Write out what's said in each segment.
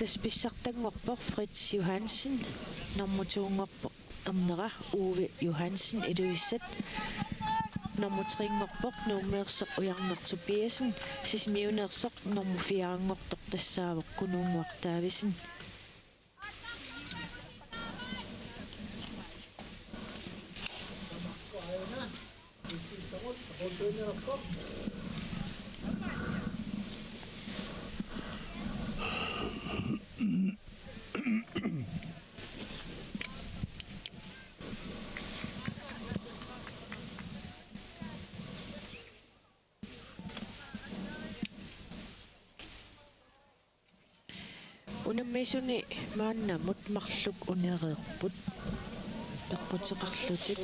Taspissartanngorpoq Fritz Johansen normmutuungorpoq ernera Uwe Johansen eluissat normutringorpoq nuumeersoq ujarnertupiasen sismiuneersoq normufiarangortoq tassaavoq kunuunguartaavisen Unammisuni maannamut marluk unereerput peqquteqarlutik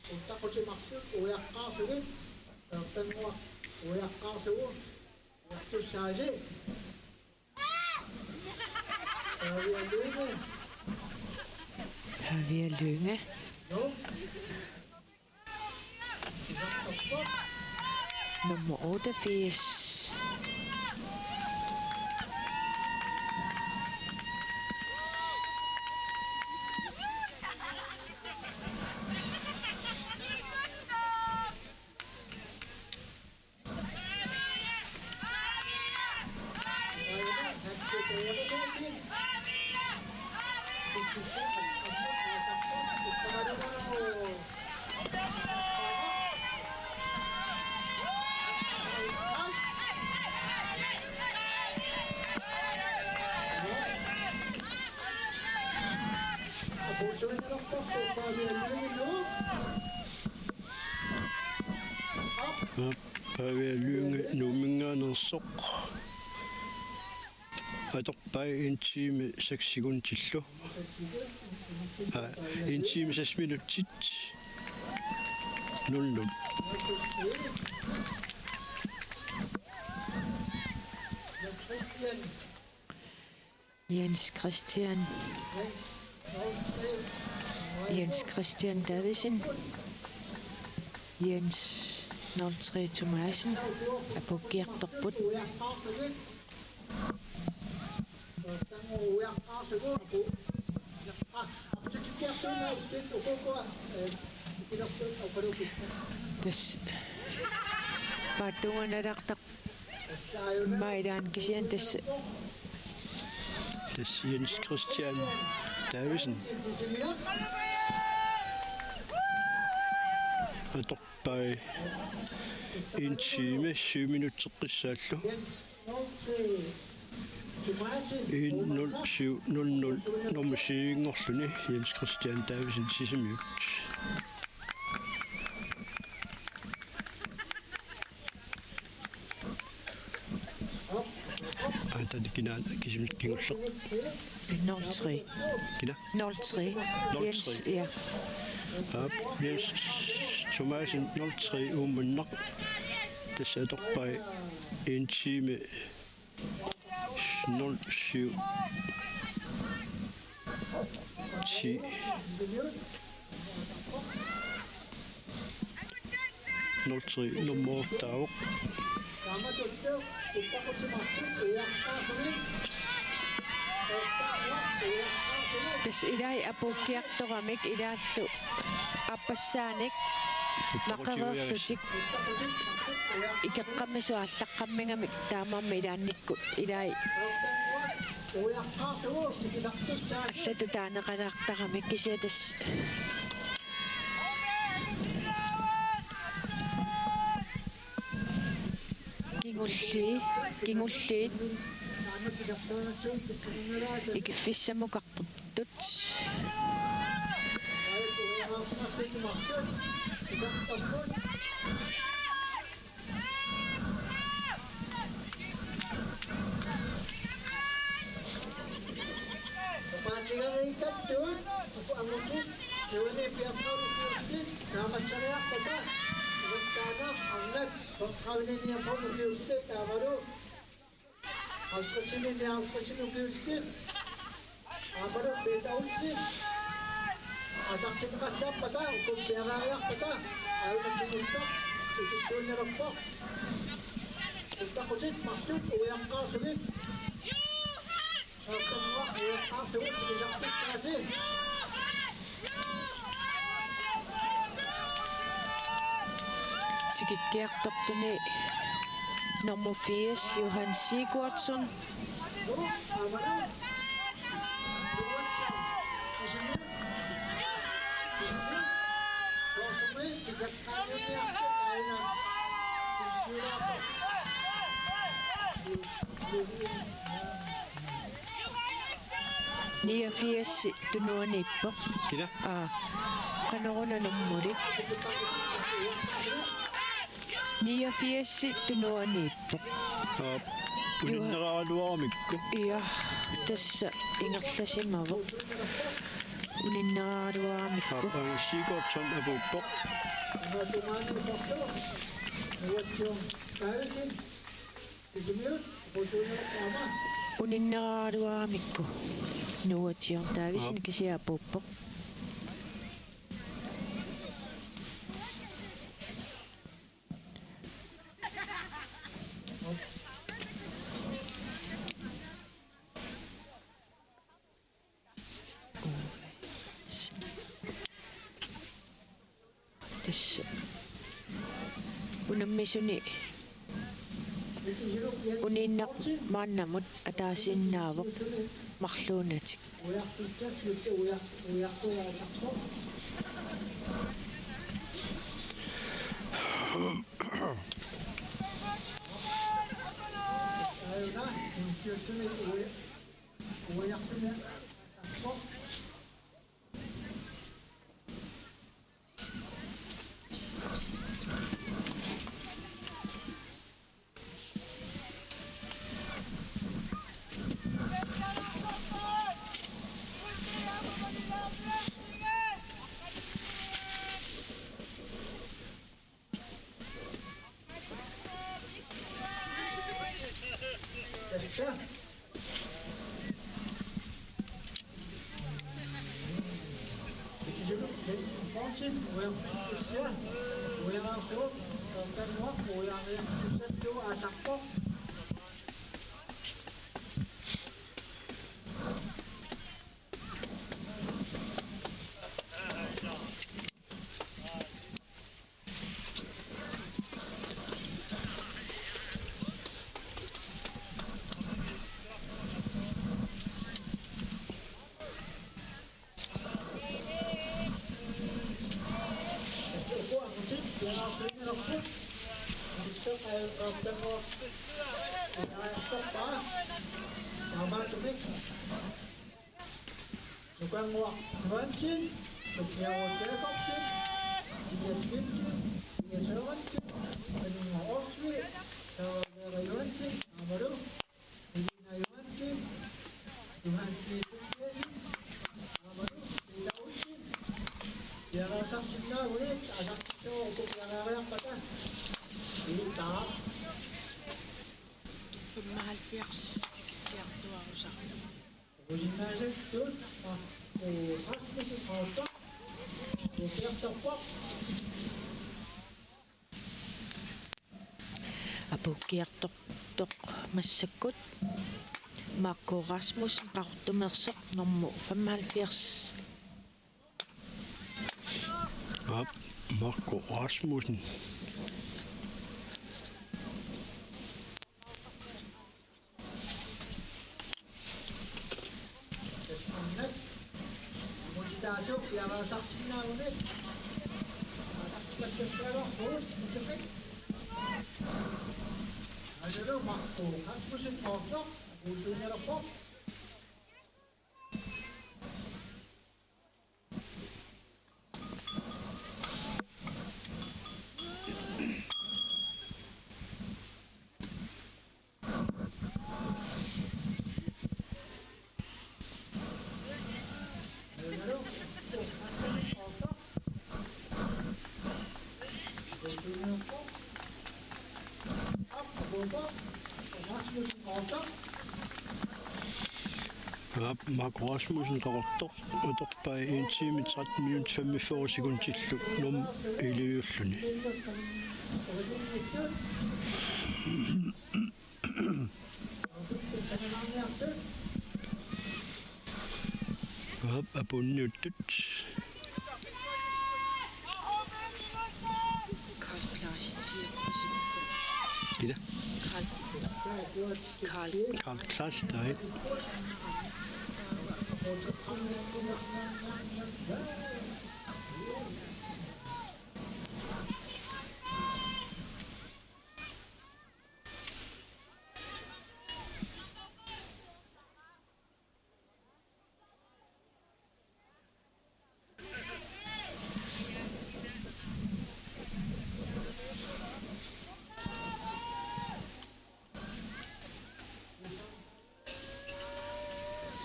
Uttakosi maksud uyaqqaasugun tangua uyaqqaasugu waktu saja Javier Lynge nummer 88 Javier Lynge numinganersoq atorpai 1 time 6 sekundtillu 1 time 6 minutit 00 Jens Christian Davidsen Jens 03 Thomasen apoggerterput tas patunganaraqtaq maidan kisian tas Jens Christian Davidsen atorpai 1 time 7 minutter qissaallu 1:07:00 normusiingorluni Jens Christian Davidsen sisimiut kina kisimit kingulleq 03 kina 03 Jens ja Jens Thomasen 03 umunneq tasatorpai 1 time 07 10 03 nummer tauq tas ilai apukkiartoramik ilaallu appassaanik maqererlutik ikeqqamisuallaqqammingamik taamammi ilaannikku ilai allatu taaneqalaartaramik kisiatas kingulliit ikifissamuqarputtut Rustana, Ahmet, Topkavini yapalım okuyorsun, Tavaru. Alçasını okuyorsun. Amaru beda olsun. Azakçı kaçacak bata, okum beyagayak bata. Ayunak çıkırsa, ikisini yapmak. Usta koçit, mahsul, uyakka sürük. Ortamda uyakka sürük, çıkacaktık çaresi. Tikikkiartortuni nummer 80 Johan Sigurdsson. Nia fiesi tunuanippo. Kida? Kanona nummuri. Nia fiesi tunuanippo. Uninneraaluarmikku. Ia tässä ingerlasimavo. Uninneraaluarmikku. Sigurdsson apuppoq. Uninneraaluarmikku. Nuotion taavisin kisiapuppo. Tässä unammisuni uninna mannamut ataasinnaavoq marluunatik Tässä. Fonsin, uyanmışsa, uyanan soğuk, kalkan yok, uyanmışsa diyor, atakta. Bukan ngọc vấn chín, được nhiều chế góc chín, nhiều chín chín, nhiều chế vấn chín, mình ngõ chín, rồi người vấn chín, mà đúng, thì này vấn chín, thì hành gì cũng thế chín, mà đúng, thì đâu chín, giờ là sắp sinh ra với, sắp cho cũng là ra bắt ta, thì ta. Malfiaks tikikkiartuarusa. Usinnaisen tuot, asmisin kautta, kiektoppok. Apukkiartortoq massakkut Marco Rasmussen qartumersoq normu 75. Marco Rasmussen. Tajuk yang saksinya unik. Ada tu makto, kan musim kosong, butuhnya repot. Terima Marco Rasmussen qaqortoq utorpai 1 time 13 minut 45 sekundtillu num iliulluni hop apunniuttut Karl Klaas siger. kida Karl. Karl Klaas der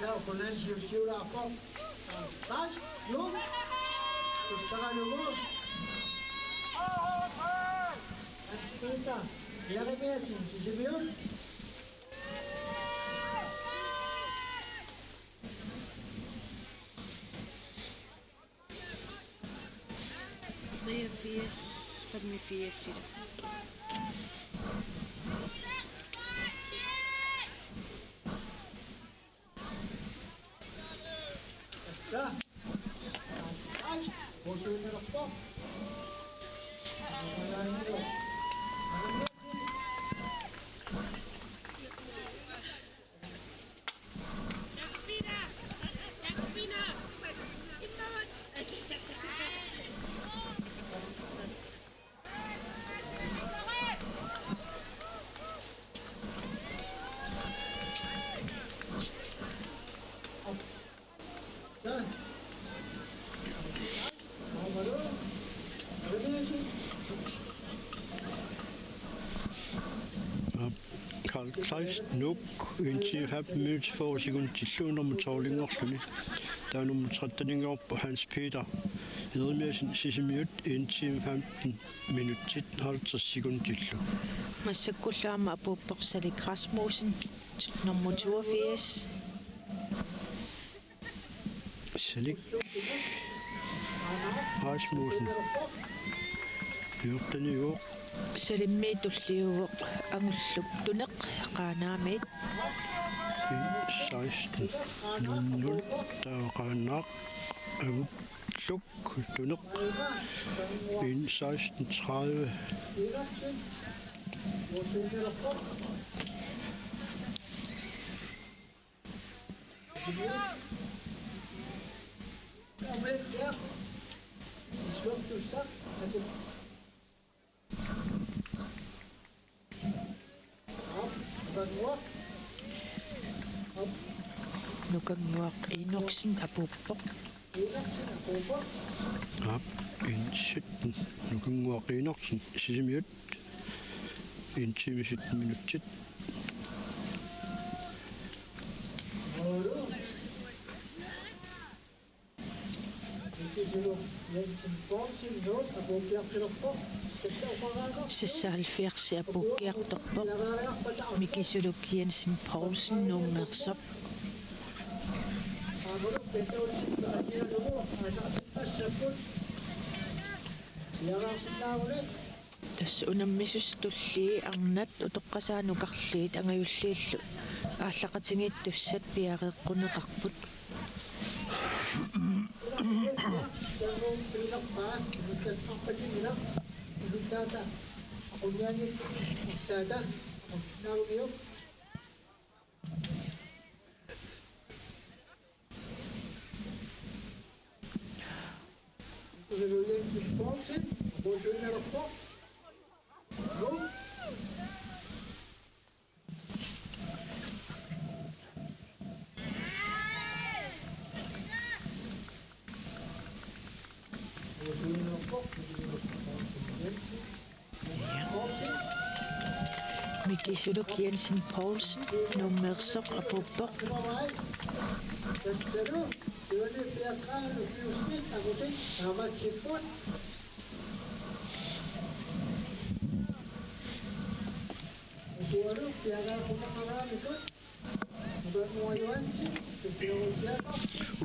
Zelf van mensen die sturen af. Pas, jong. Dus daar gaan we gewoon. Ascolta, vieni messi, ci si vede? Ja. Pas, hoe doe je dat toch? Karl Klaas nuk 1 time 15 minut 40 sekundtillu nummer tawlingorluni der nummer 13 på Hans Peter Edmundsen 6 minut 1 time 15 minut 50 sekundtillu Massakkullaama apuuppersali Rasmussen nummer 82. Salik Rasmussen Jørtani år Salimmi tulliuvoq angulluk tuneq qaanaamit 16:00 taqaanaq agulluk tuneq 16:30 nukanguaq inoksin apuuppoq Hap in 17 nukunguaqiinorsin 6 minut 1 time 17 minut sisaalfiarsi apukkiartorpoq Mikisuluk Jensen Poulsen nummersoq tas unammisus tullii arnat utoqqasaanukarliit angajulliillu ааллақатингиттуссат пиареэққунеқарпут Mikisuluk Jensen Poulsen nummersoq apuppoq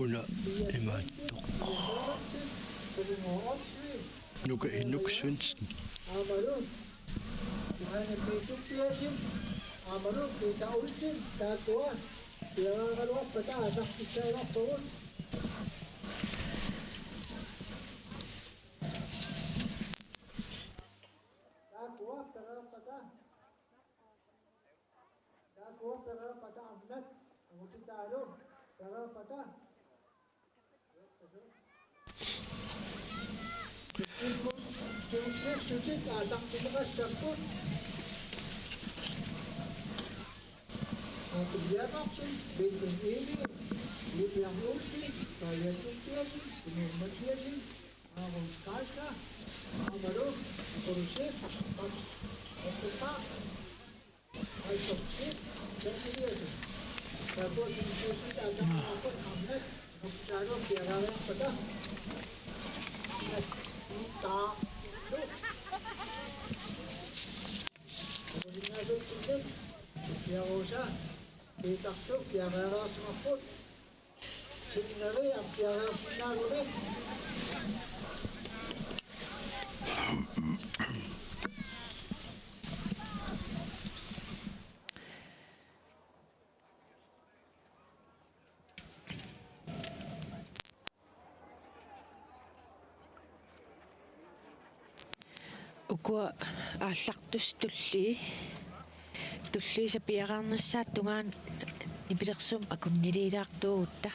una imaattoq nuka innuk Svendsen ukua aallartus tulli sa piaqarnassaat tungaan nipilersum akunniliilaartuutta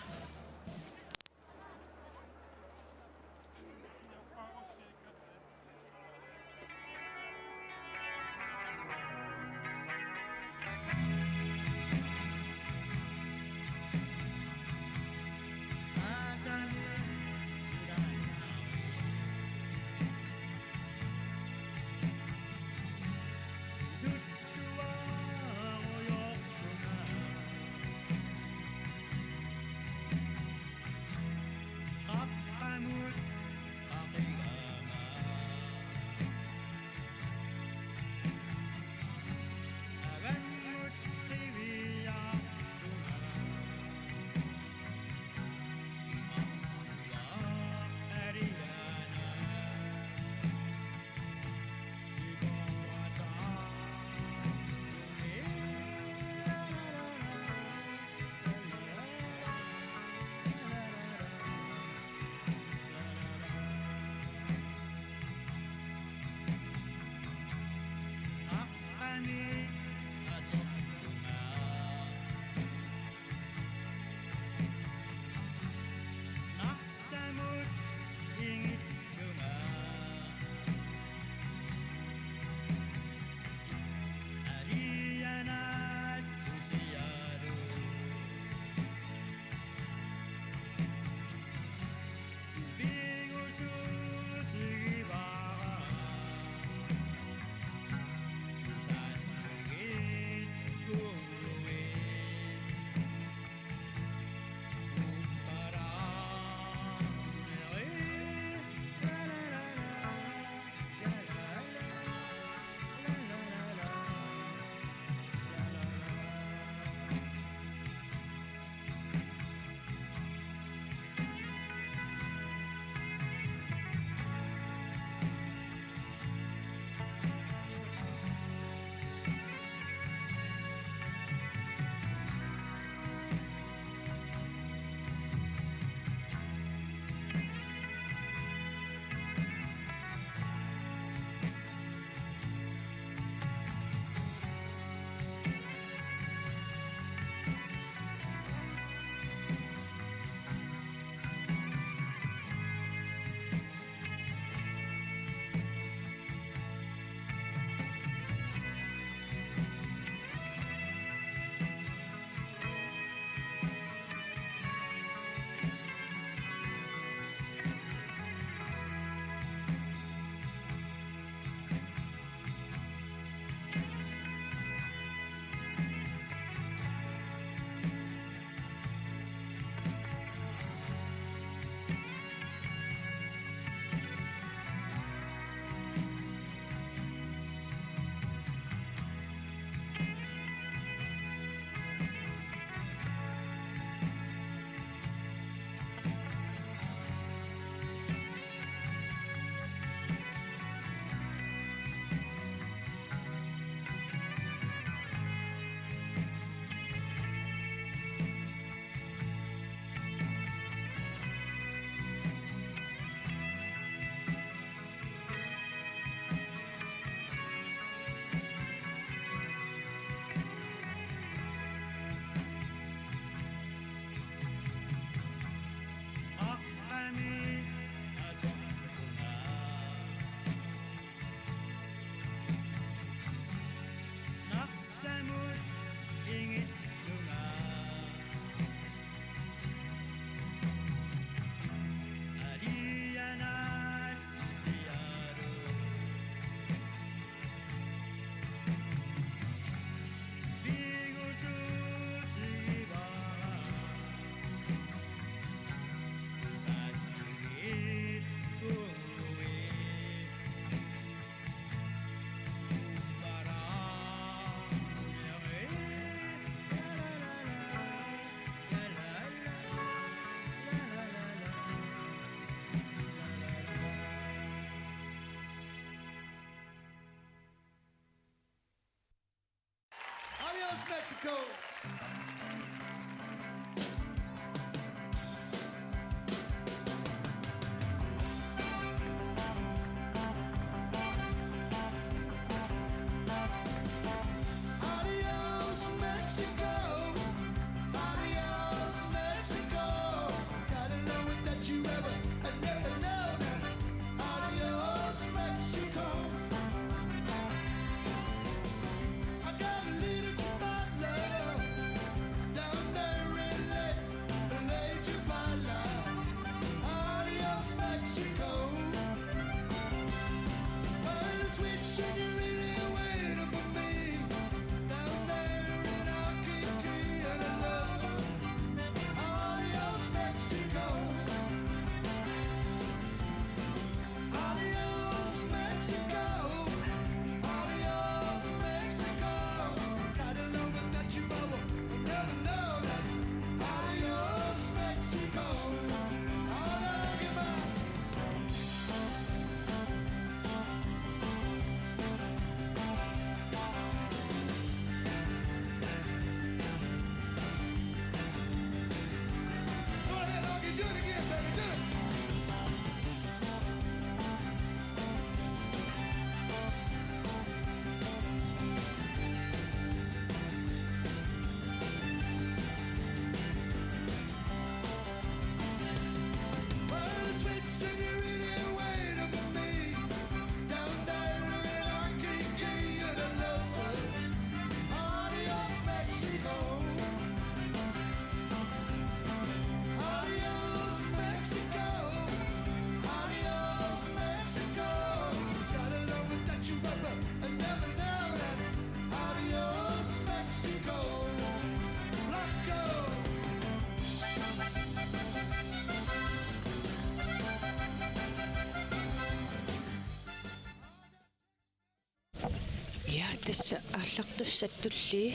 Tässä ааллартуссаттулли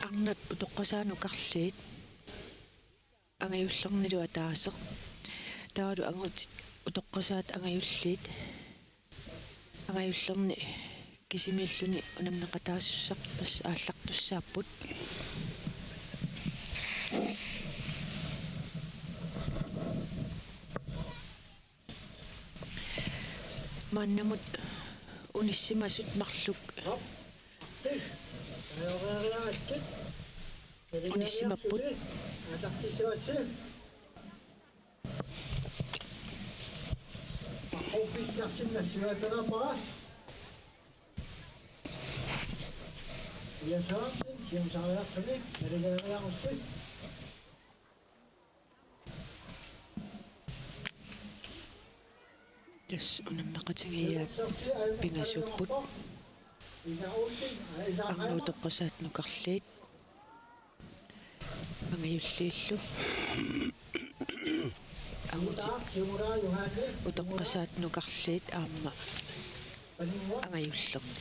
арнат утоққасаанукарлиит ангаюллернилу атаасеқ таалу ангутит утоққасаат ангаюллиит ангаюллерни кисимииллуни унаммеқатаассусақ тасса ааллартуссааппут маннамут униссимасут марлук униссимаппут тас унаммеқатигиаат пингасуппут арнуутоққасаат нукарлиит ангаюллииллу агути утоққасаат нукарлиит аама ангаюллерни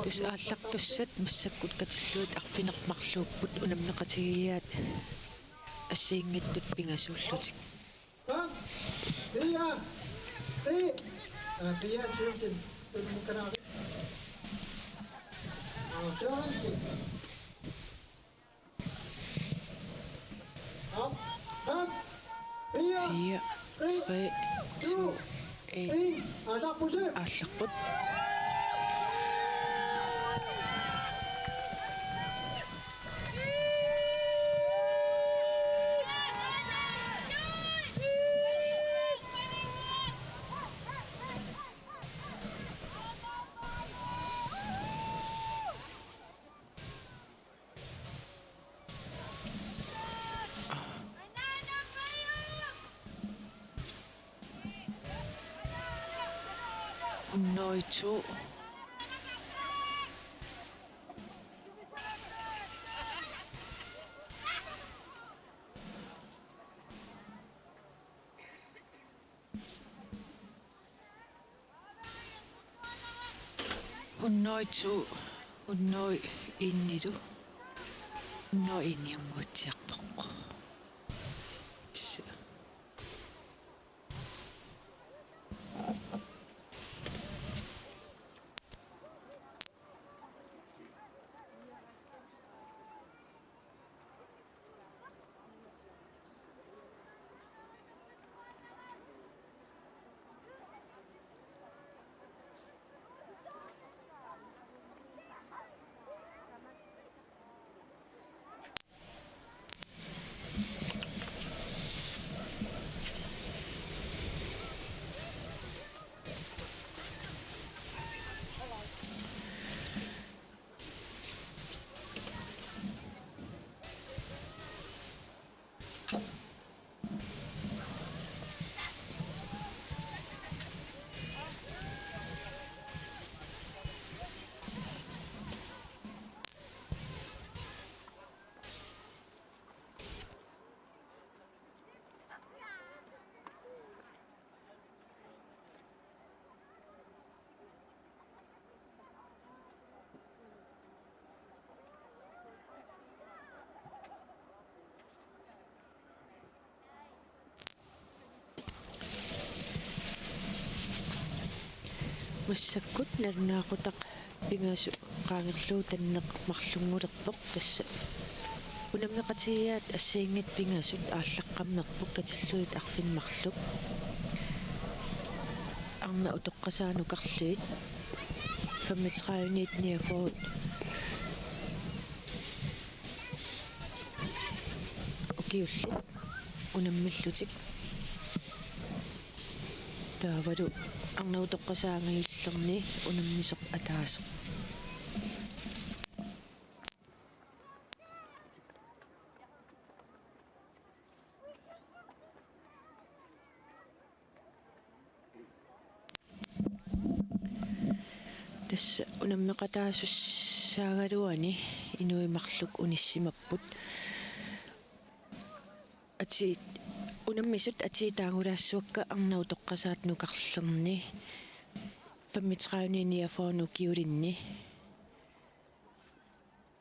ис ааллартуссат массаккут катиллуит арпинермарлууппут унаммеқатигиаат ассиингиттут пингасууллутик Hier, 3, 2, 1. Аалларпут. Noitu. Unnoi innidu. Unnoi inniammuutsiarpoqqu. Массаккут нарнаақутақ пингасу qaangерлуу таннеқ марлунгулерпоқ тасса унаммеқатигиаат ассиингит пингасут ааллаққаммерпук катиллуит арфинмарлук арна утоққасаанукарлуит 35 niafoot окиулли унаммиллутик таавалу арнаутоққасаангаюллерни унаммисоқ атаасеқ тасса унаммеқатаасус тассаагалуани инуимарлук унissимаппут ати унаммисут атиитаагулаассуакка арнау тоққасаат нукарлерни паммитраунини киулинни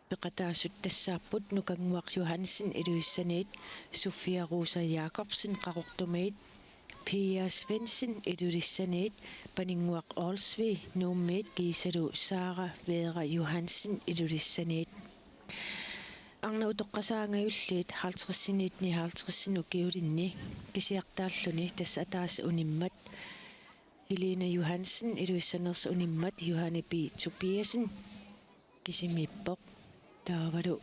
пеқатаасут тассааппут нукангуақ Johansen илуиссаниит Sofia Rosa Jacobsen қақортумиит Pia Svensson илулиссаниит панингуақ Olsvi нууммиит кисалу Sara Vera Johansen илулиссаниит арнау тоққасаангаюллиит 50-синитни 50-сину киулинни кисиартааллуни тасса атаас униммат Helena Johansen илуиссанерс униммат Johanne B. Tobiasen кисимиппоқ таавалу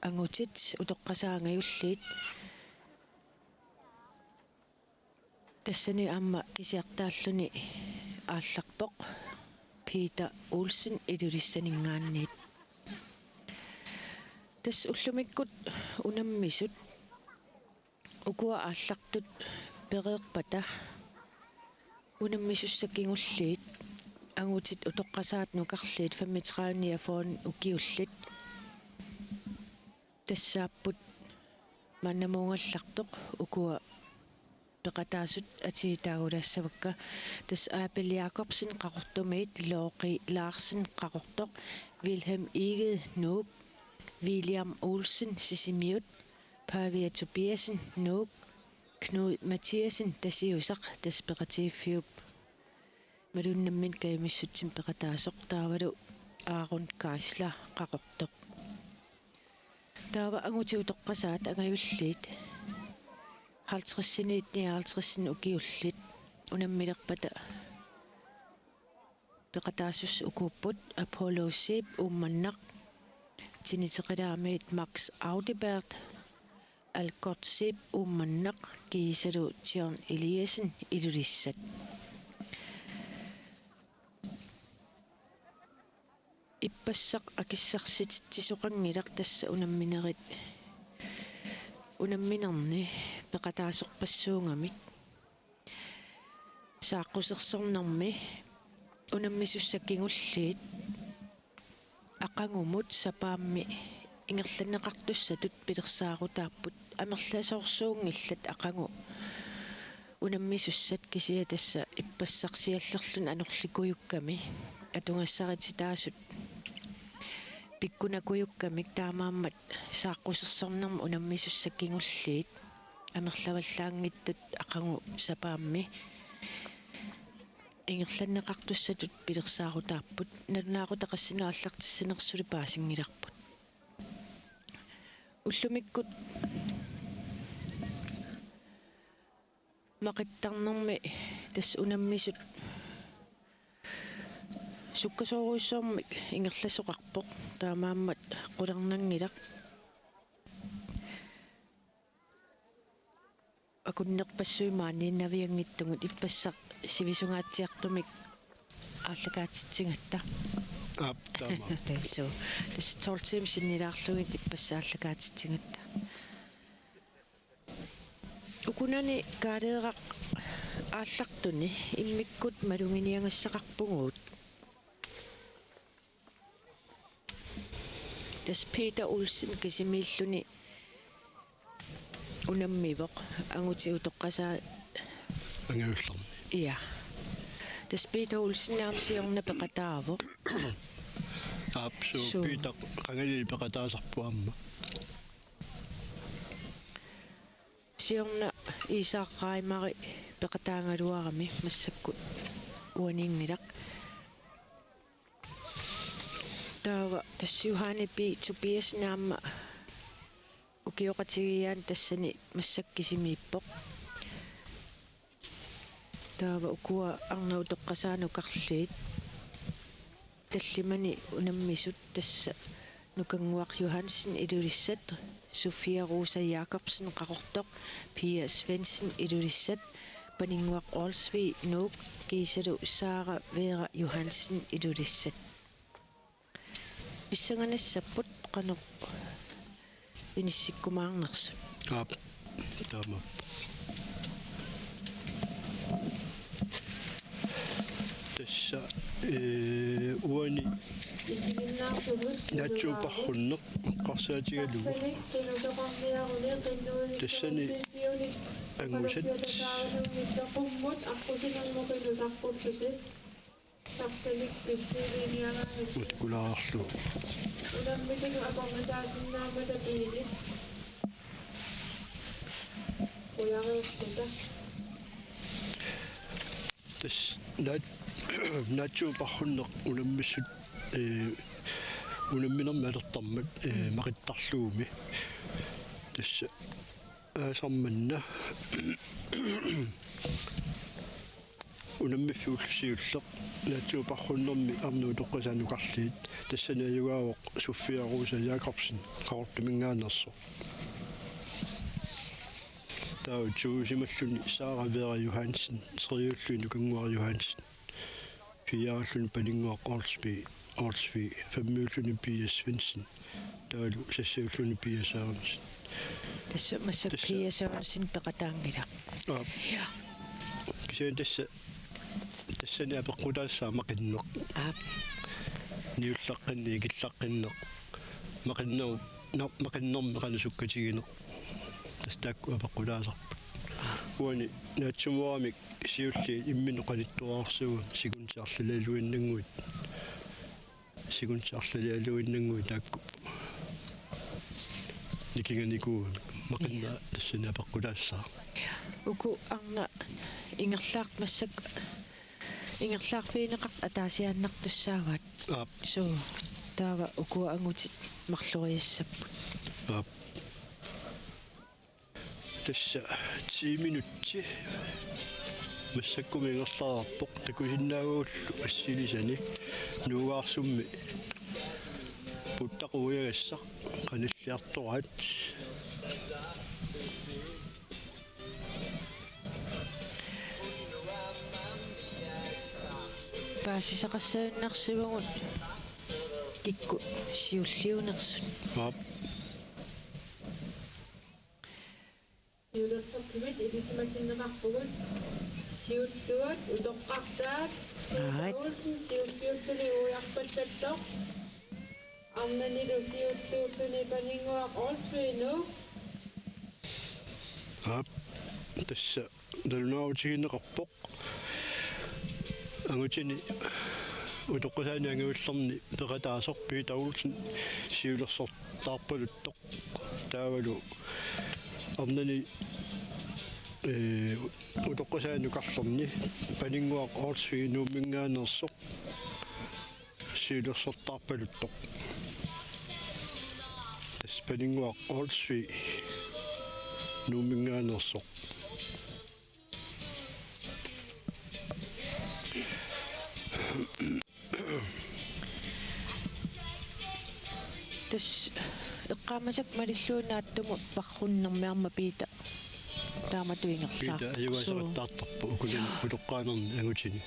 ангутит утоққасаангаюллиит тассани аама кисиартааллуни аалларпоқ Peter Olsen илулиссанингаанниит тас уллумиккут унаммисут укуа ааллартут переерпата унаммисуссаккингуллиит ангутит утоққасаат нукарлиит 35 укиуллит тассааппут маннамуунгаллартоқ укуа пеқатаасут атиитаагулаассавакка тас Abel Jacobsen қақортумиит Lori Larsen қақортоқ Wilhelm Eged Nuuk William Olsen Sisimiut Pavia Tobiasen Nuuk Knud Mathiasen tasiusaq tasperatiffiup malunammin kaimissutsim peqataasoq taavalu Aaron Kaisla qaqortoq taava angutiu toqqasaat angayulliit 50-siniitni 50-sin ukiullit unammilerpata peqataasus ukuupput Apollo Sip ummannaq tiniteqilaamiit Max Audibert Algotsip ummannaq kiisalu John Eliasen ilulissat иппассақ акиссарсититсоқангилақ тасса унамминерни пеқатаасерпассуунгамик сааққусерсорнарми унаммисуссаккингуллиит ақангумут сапаамми ингерланнеқартуссатут пилерсаарутааппут амерласоорсуунгиллат ақангу унаммисуссат кисия тасса иппассарсиаллерлун анерликуюкками атунгассарититаасут пиккунакуюккамик таамааммат сааққусерсорнарма унаммисуссаккингуллиит амерлаваллаангиттут ақангу сапаамми ингерланнеқартуссатут пилерсаарутааппут налунаақутақассинааллартиссанерсули паасингиларпут уллумиккут мақиттарнэрми тас унаммисут суккасооруйссуармик ингерласоқарпоқ таамааммат қулернангилақ акуннерпассуимаани навиангиттугут иппассақ сивисунгаатсиартумик ааллагаатитсигатта аптама so this толтим синнилаарлугит иппассааллагаатитсигатта укунани каалеерақ ааллартуни иммиккут малунгиниангассақарпугуут тас Peter Olsen кисимииллуни унаммивоқ ангутиу тоққасаа ангавиллерни иа тас Peter Olsen наамсиорна пеқатаавоқ апсу Peter қангали пеқатаасарпуамма сиорна исааққаимари пеқатаангалуарами массаккут уанингилақ таава тас Johanne B. Tobiasen наама укиоқатигиаан тассани массаккисимииппоқ таава укуа арнау тоққасаану карлиит таллимани унаммисут тасса нукангуақ Johansen илулиссат Sofia Rosa Jacobsen qaqortoq Pia Svensson ilulissat paninnguaq Olsvi Nuuk kiisalu Sara Vera Johansen ilulissat issanganassapпут qanoq inissikkumaarnersu ап таама тасса уани Naatsuuparrunneq qarsaatigallu tassani angusat utkulaarlu tas naatsuuparrunneq unammissut unamminermi alertarmat maqittarluumi tassa aasarmanna unammifiullusiulleq naatsuuparrunnermi arnu toqqasaanuqarliit tassani ayugaavoq suffiaruusa Jakobsen qaortuminngaanerso tau tuusimalluni Sara Vera Johansen seriulluinu kanguar Johansen fiaalluni palinguaq Ortsby fammiulluni Pia Svensson taalu sassaulluni Pia Sørensen tassa massak Pia Sørensen peqataangila ja kisian tassani apeqqutaassaa maqinneq niullaqqanni killaqqinneq maqinnermi qanasukkatigineq tastaakku apeqqutaasarpat uani naatsumuaramik siulli imminu qanittuaarsugu siguntiarlalaluinnanguit taakku nikinganikuun maqinna tassani apeqqutaassaa uku arna ingerlaaq massak ingerlaarfiineqart ataasiaannartussaavat so taava uku angutit marloriassapпут tassa 10 minutti массаккуми ингерлаарпоқ такусиннаагууллу ассилисани нуугаарсумми путтақуягассақ каниллиарторат паасисақассааннарсивагун кикку сиуллиунерсут siulersertimit ilisimatinneqarpugut siulluat utoqqartaat siulluulluni ujarpattattoq arnanilu siulluulluni paninguaq Ortsby tassa dalunaautigineqarpoq angutini utoqqasaani anguullerni peqataasorpi taulsin siulersortaarpaluttoq taavalu arnani utoqqasaanuqarlerni paninguaq Ortsby nuummingaanersoq siulersortaarpaluttoq tas paninguaq Ortsby nuummingaanersoq tas eqqaamasak malilluunaattumu parrunnermiarma piita taamatuingerlaaq piita ayugaasaqattaartarpu ukulani utoqqaanerni angutini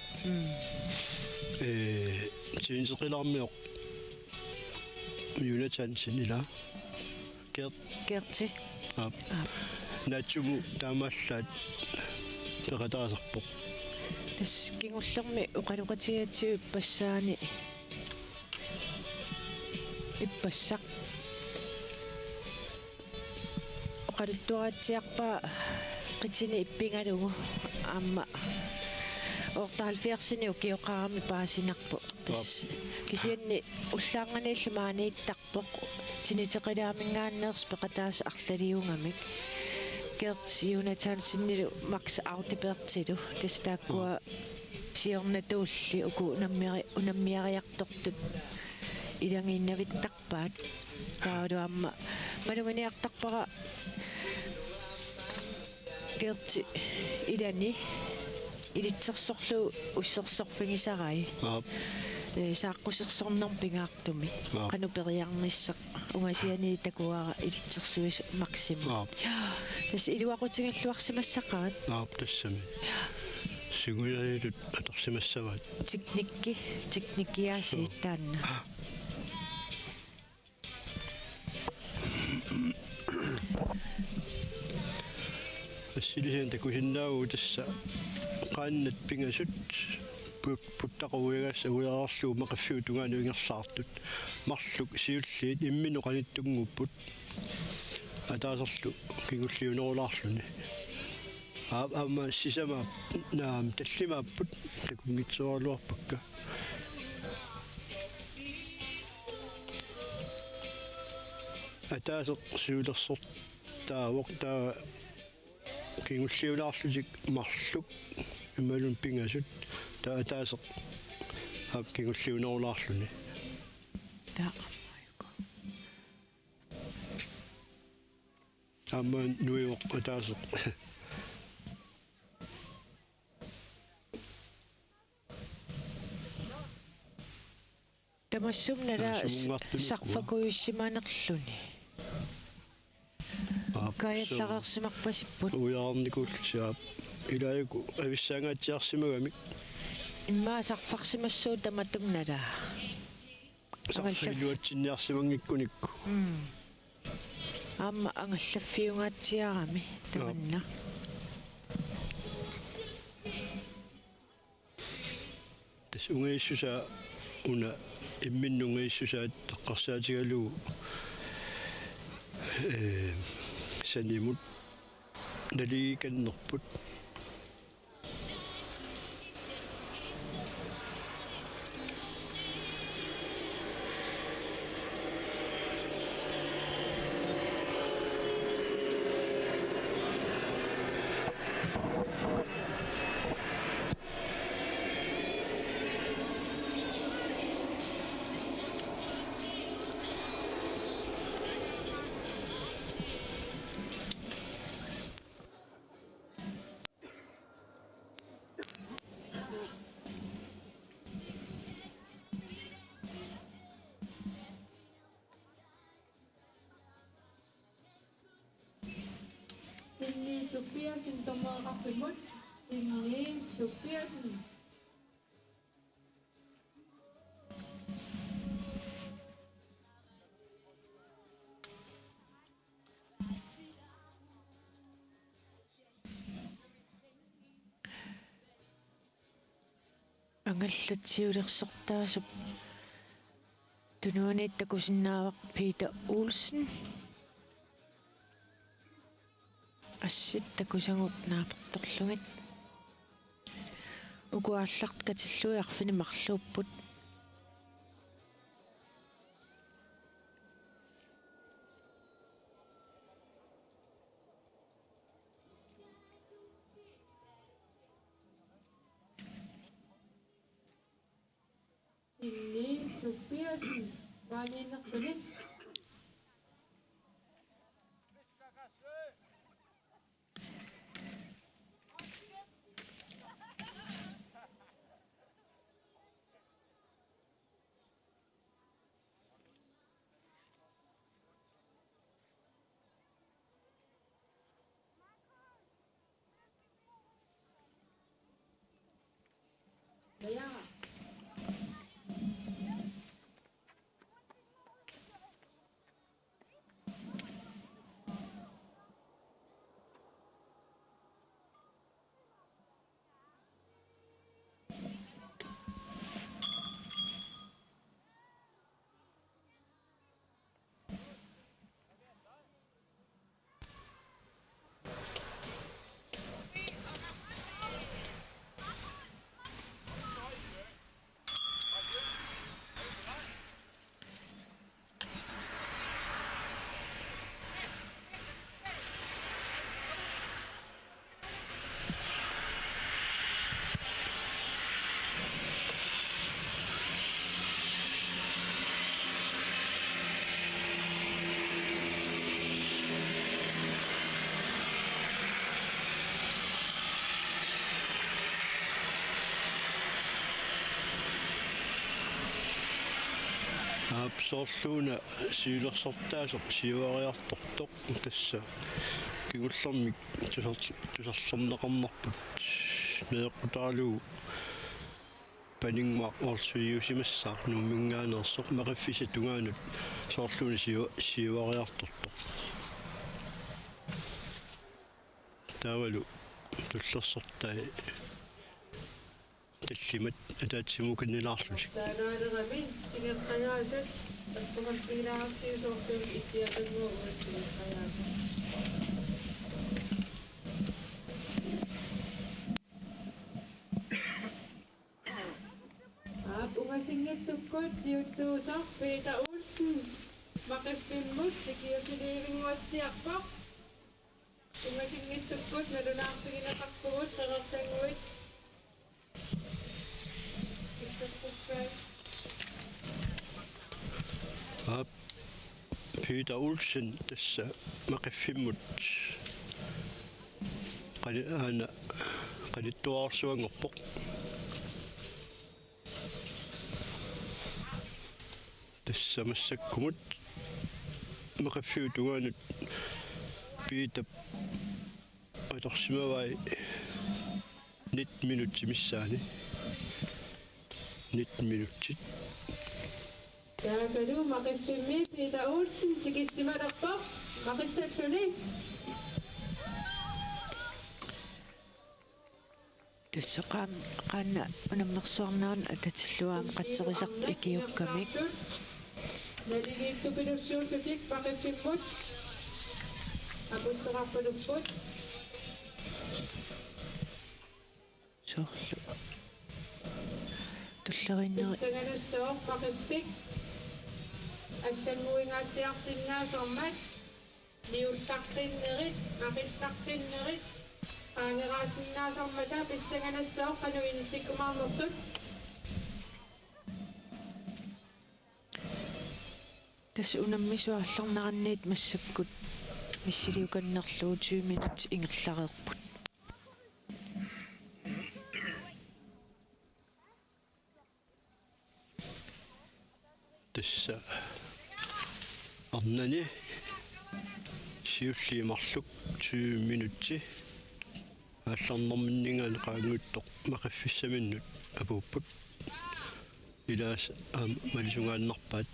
siinseqilarmiоq Jonathansen ila Gerti naatsumu taamaallaat peqataasarpoq tas kingullermi uqaluqatigatsiu ipassaani ippassaq oqaluttuaratsiarpaa qitini ippingalugu aamma ortaalfiarsini ukioqarami paasinarpu tas kisianni ullaanganiillumaaniittarpoq tiniteqilaamingaaneers peqataas arlaliungamik Gert Jonathansennilu Max Autibertilu tas taakkua siornatuulli uku unammiariartortut ilangiinnavittarpaat taalu amma malunginiartarpara Gerti ilani ilitsersorlu ussersorfingisarai saaqqusersornerpingaartumi qanuperiarnisseq ungasiani takuara ilitsersuis maksimum tas iluaqutigalluarsimassaqaat tassami siguyaritut atorsimassavaat teknikkiaasiit taanna assilisen takusinnaagu tassa qaannat pingasut puttaqaruigas uyaarluu maqaffiutungaanu ingersaartut marluk siulliit imminoqanittunggupput атаасерлу кигуллиунерулаарлуни аама сисама наам таллимааппут такунгитсуарлуарпакка атаасер сиулерсортаавоқтаа кигуллиунеарлутик марлук ималун пингасут таа атаасер ап кигуллиунерулаарлуни та Amma nuiq ataaseq тамассумнала сарфакуйуссимаанерлүни каялларерсимарпасиппут уяарникууллисаап илаику ависсаангаатсиарсимагамик иммаа сарфарсимассуу таматугнала сарфилуатсинниарсимангиккуникку Amma angallafiungaatiarami tamanna. Tas ungeissusa una imminnungeissusa taqqarsaatigaluu sanimut naliikannerput Sinni tupiasin tomoaqappimut sinni tupiasin Angallatsiulersortaasup tunuaniittakusinnaavaq Peter Olsen асситтакусагут нааперторлугит угуаалларт катиллуиарфини марлууппут sinni tupiasin vaaniinnerpunit Kaya апсоорлууна сиулерсортаасоқ сиуариарторторқ тасса кигуллэрмик тусерлернеқарнарпут неэқутаалуу панингмаа орсуиусимассаа нуммингаанерсоқ мақаффиса тунгаанут соорлууна сиуариарторторқ таавалу туллерсортай таллимат атаатсимуканнилаарлутик Саанаанерами тигеққаяасат аппамассигилаарсиусоортуми иссиақангуа тигеққаяасат. Ungasingittukkut siuttuusaq Peter Olsen maqippimmut sikiutiilivinguatsiarpoq ungasingittukkut nalunaarsigineqarpugut qeqertanguit Peter Olsen tassa maqiffimmut qalittuarsuangerpoq tassa massakkumut maqiffiutugaanut Peter atorsimavai 19 minutti missaani 19 minutti Taakalu maqipimmi Peter Olsen tikissimalerpoq maqissalluni тассеқаам qaanna unammersuarnaan atatsilluaam qatserisaq ikiukkamik naligittupilussuullutik maqippimmut aputseqarpalukput soorlu tullerineri исsaганассоо мақиппик аллангуингааtsiarsinnaasormat niullaqqinnерит мақиллаққиннерит аангераасиннаасормата писсаганассоо қану инсиккумаарнерсут тас унаммисуарлернаранниит массаккут миссилиуканнерлуу 20 минут ингерлареерпут тасса арнани сиуллиимарлук 20 минутти алларнэрминнингаан qaanguuttoq maqaffissamиннут апууппут илаас малисунгааннарпаат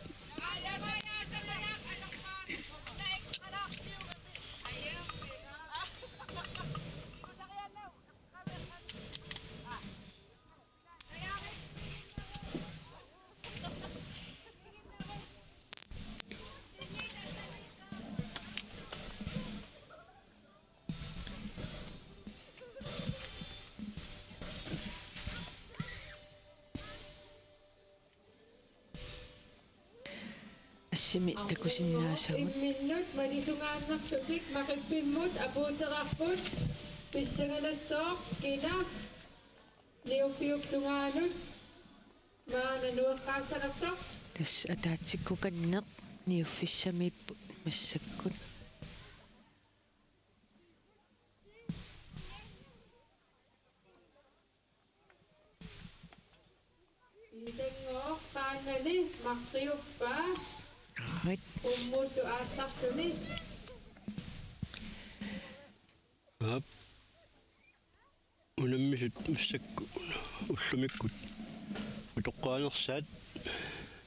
ассими такусиннаасагут имминнут малисунгааннартутик мақиппиммут апуутерарпут писсаганассоо кина ниуппиуплунгаанут маана нуэққаассанерсоо тас атаатсиккуканнеқ ниуффиссамииппу массаккут итенгоо qaannali маққиуппаа right уммууту ааллартуни унаммисут массакку уллумиккут утоққаанерсаат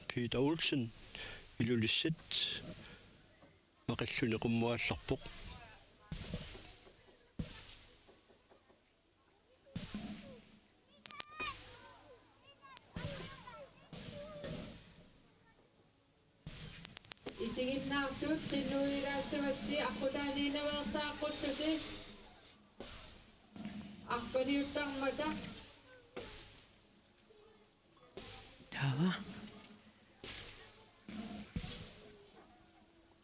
Peter Olsen илулиссат мақиллуни қуммуаалларпоқ исигиннаартут qinnuilaassavassi aqulaaniinaversaaqqullуси арпалиуттармата тава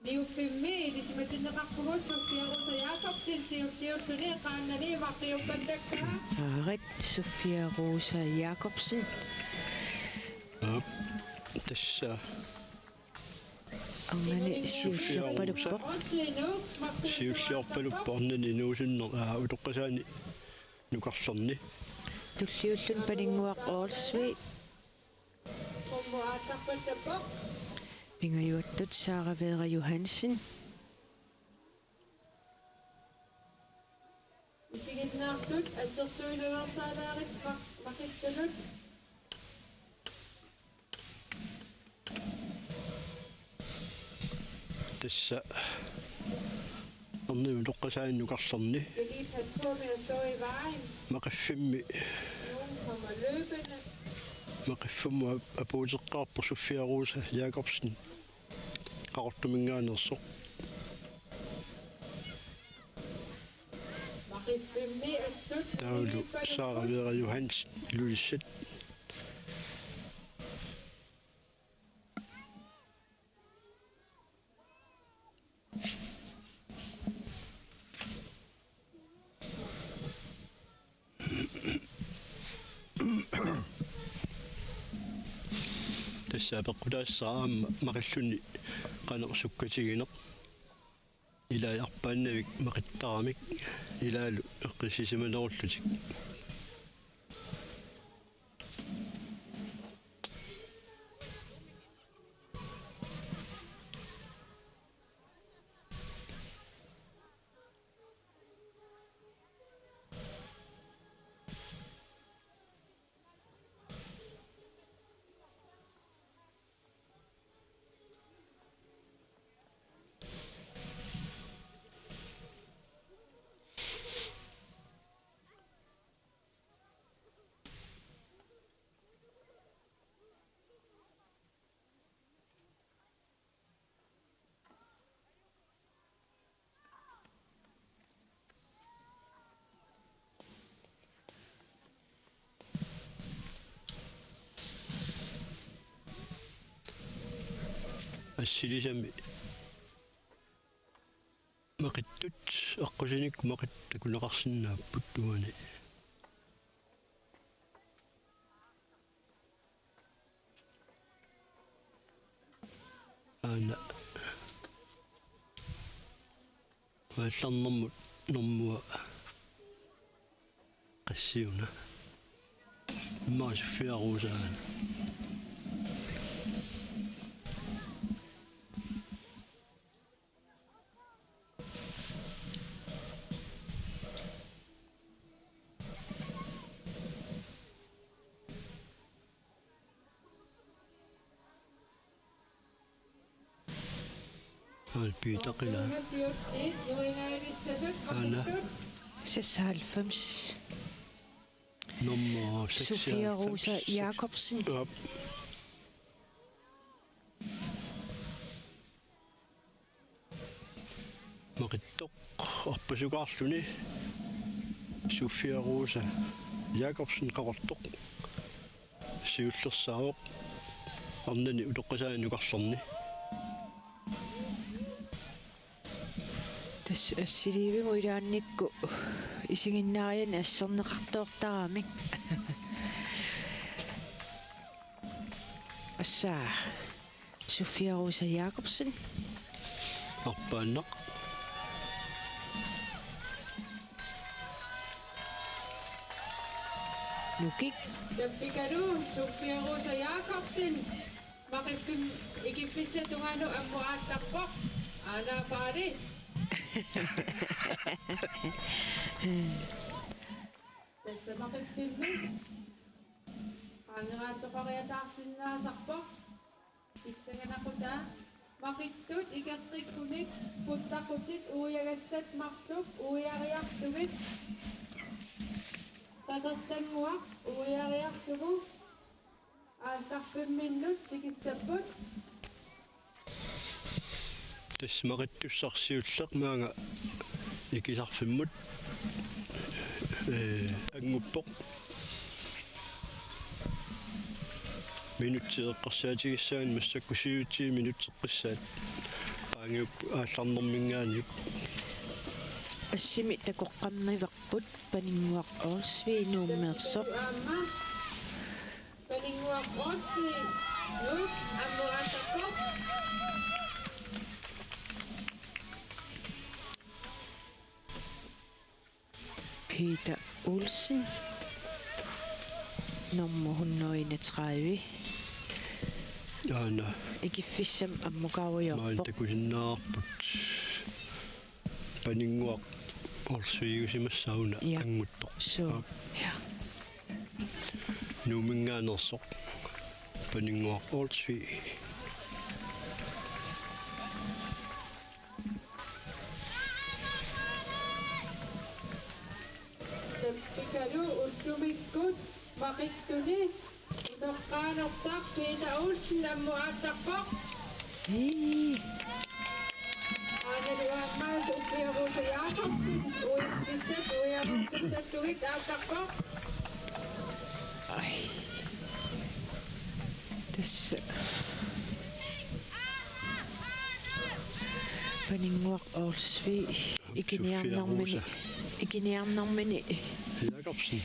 ниуппимми илисиматиннеқарпугут суффиаруса Jakobsen сиуллиуллуни qaannali маққиуппаллаккаа right Sofia Rosa Jakobsen тасса angani siullorpaluppoq сиуллиорпалуппорнани нуусуннер утоққасаани нукарлерни tulliullun palinguaq Aalsvi qummuaattarpallappoq pingayuattut Sara Johansen исигиннаартут ассерсуилуерсаалаарит мақиттунут тасса орними тоққасаани нукарлерни skal lige passe på med at stå i vejen maqaffimmi nogen kommer løb Tøbene. Maqiffamu apuuteqqaarpu Suffiaruusa Jacobsen qarortuminngaanersoq Maqiffimme assut. taulu Sara Vera Johansen ilulissat тассаапеққулаассаа мақиллуни qanersukkatigineq илаярпааннавик мақиттарамик илаалу эққиссисиманеруллутик ассилисами мақиттут аққусиник мақиттакулеқарсинааппут туани ана валларнэрмут нормуа qassiuna Suffiaruusaana alpiitaqila ana Seshalfems nummer Suffiaruusa Jacobsen maqittoq arpasukaarluni Suffiaruusa Jacobsen qaqortoq siullersaaoq arnani utoqqasaanuqarlerni tas assiliivigu ilaannikku isiginnaariani asserneqartoortaramik assaa Suffiaruusa Jacobsen arpaannaq nukik Tappikalu Suffiaruusa Jacobsen maqiffim ikiffissatunganu ammuaattaqpoq ana paari tässä maqiffimmi qaangeraattoqariataarsinnaasarpoq issanganaquta maqittut ikeqqikkunik puttaqutit uuyagassat martuk uuyariartugit tatertanguaq uuyariartugu aaltarpimminnut sikissapput tasmaqittussarsiulleq maanga ikisarfimmut anguppoq minutteeqqarsaatigissaani massakkusiutii minutteqqissaat qaangiuppu aallarnermingaaniuk assimi takoqqammiverput paninguaq Orsvi nuummeersoq amma paninguaq Orsvi nut ammuaattaqpoq Peter Olsen nummer 131 ana ikiffissam ammukaarujorpoq maaltakusinnaarput paninguaq Orsviigusimassauna Ja. anguttoq so ja nuuminngaanersoq paninguaq Orsvi tappikalu ullumikkut maqittuni utoqqaanarsaq Peter Olsen ammuaattaqpoq aaneluammaas uppiaruusayaaqarsit uippissat uiarartussallugit aattaqpoq Ai. Tässä paninguaq Orsvi ikiniarnarmini Jakobsen.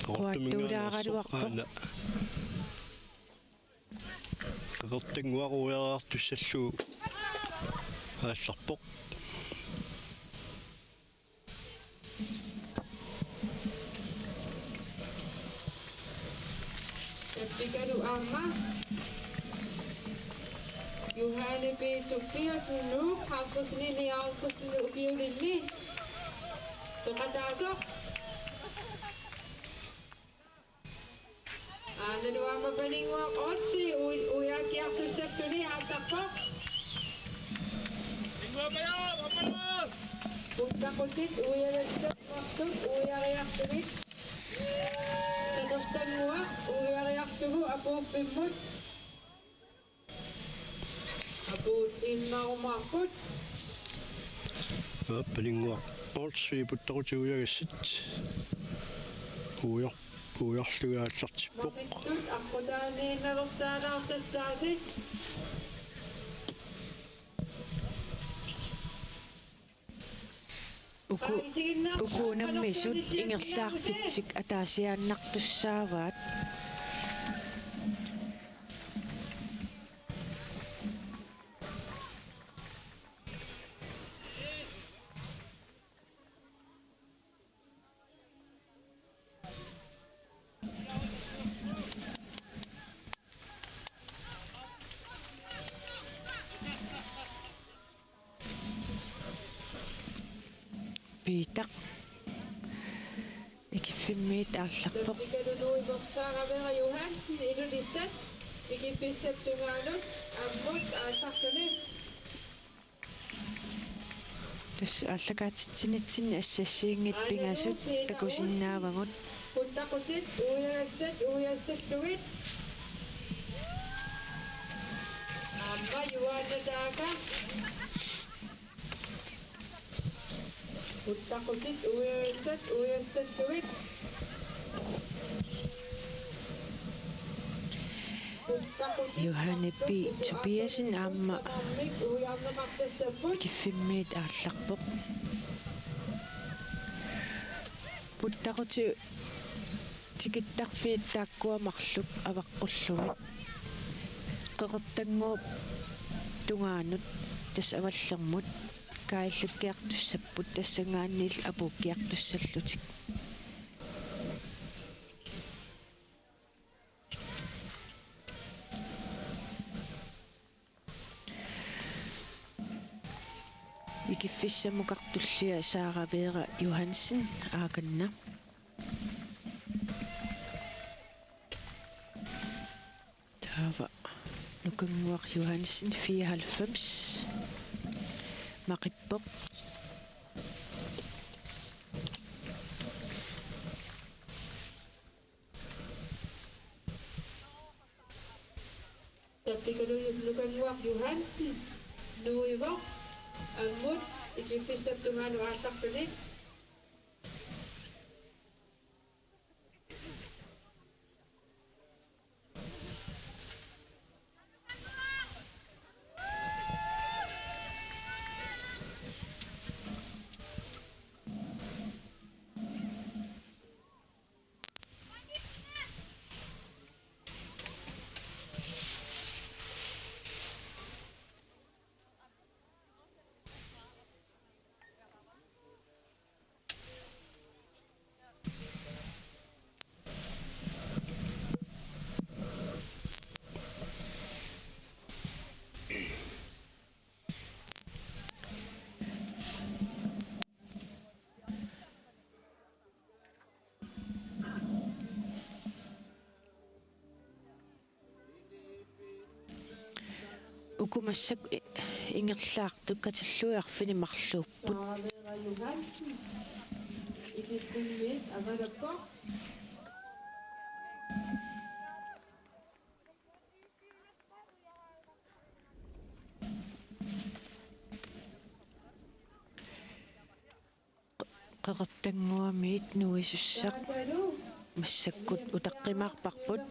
Quattuulaaqaluarpoq Qaqertanguaruiaraartussallu aallarpoq. Pikalu amma Johanne B. Tobiasen nu, Hansrusni Nialsrusni Ukiulinni. Tukataso. Anu amma paningwa Otsvi uyakiartussalluni aattaqpoq. Puttaqutit uyalassat martut uyariartugit. Tatortangua uyariartugu apuuppimmut. Apuutiinnarumaarput. Paninguaq Orsvi puttaqutuujagassit. Ujarlugaallartippoq. Maqittut aqutaaniinnalersaanaartassaasit. Ukuunammisut ingerlaarpitsik ataasiaannartussaavaat piitaq ikiffimmit aallarpoq Pikalunuivorsaaqavera Johansen ilulissat ikipissattungaanut ammut aallartuni. tas allakaatitsinitsinni assassiingit pingasut takusinnaavangut Puttaqutit uyassallugit. Amma Juhannataaka. Puttaqutit uyassallugit. Johanne B. Tobiasen amma ikiffimmit aallarpoq puttaqutu tikittarfiit taakkuamarluk avaqqullugut qeqertanguup tungaanut tas avallermut kaillukkiartussapput tassangaanniil apuukkiartussallutik ikiffissamuqartullia Saaraveera Johansen aakanna taava nukanguaq Johansen 94 maqippoq Nukanguaq Johansen nuivoq ammut ikipissattungaanu aallartuni. ukumassak ingerlaartuk katalluiarfini marluupput Saaraveera Johansen ikippimmit avalappoq qeqertanguamiit nuisussaq massakkut utaqqimaarparput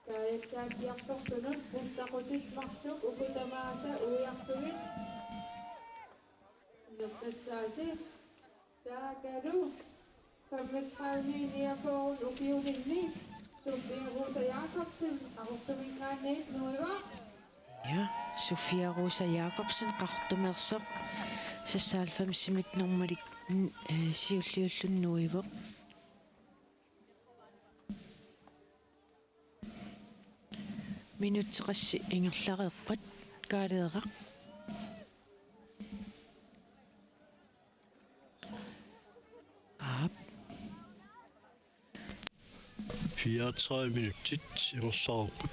Kaayakkaatiartortunut puttaqutit martuk ukutamaasa uiartugit nerqassaasi taakalu 35 niafoorun ukiuninni Sofia Rosa Jacobsen aqurtumingaanniit nuiva ja Sofia Rosa Jacobsen qartumersoq sassaalfamsimit normalik siulliullunnuivoq minutseqassi ingerlareerpat kaaleeqaq 34 minutit ingersaarput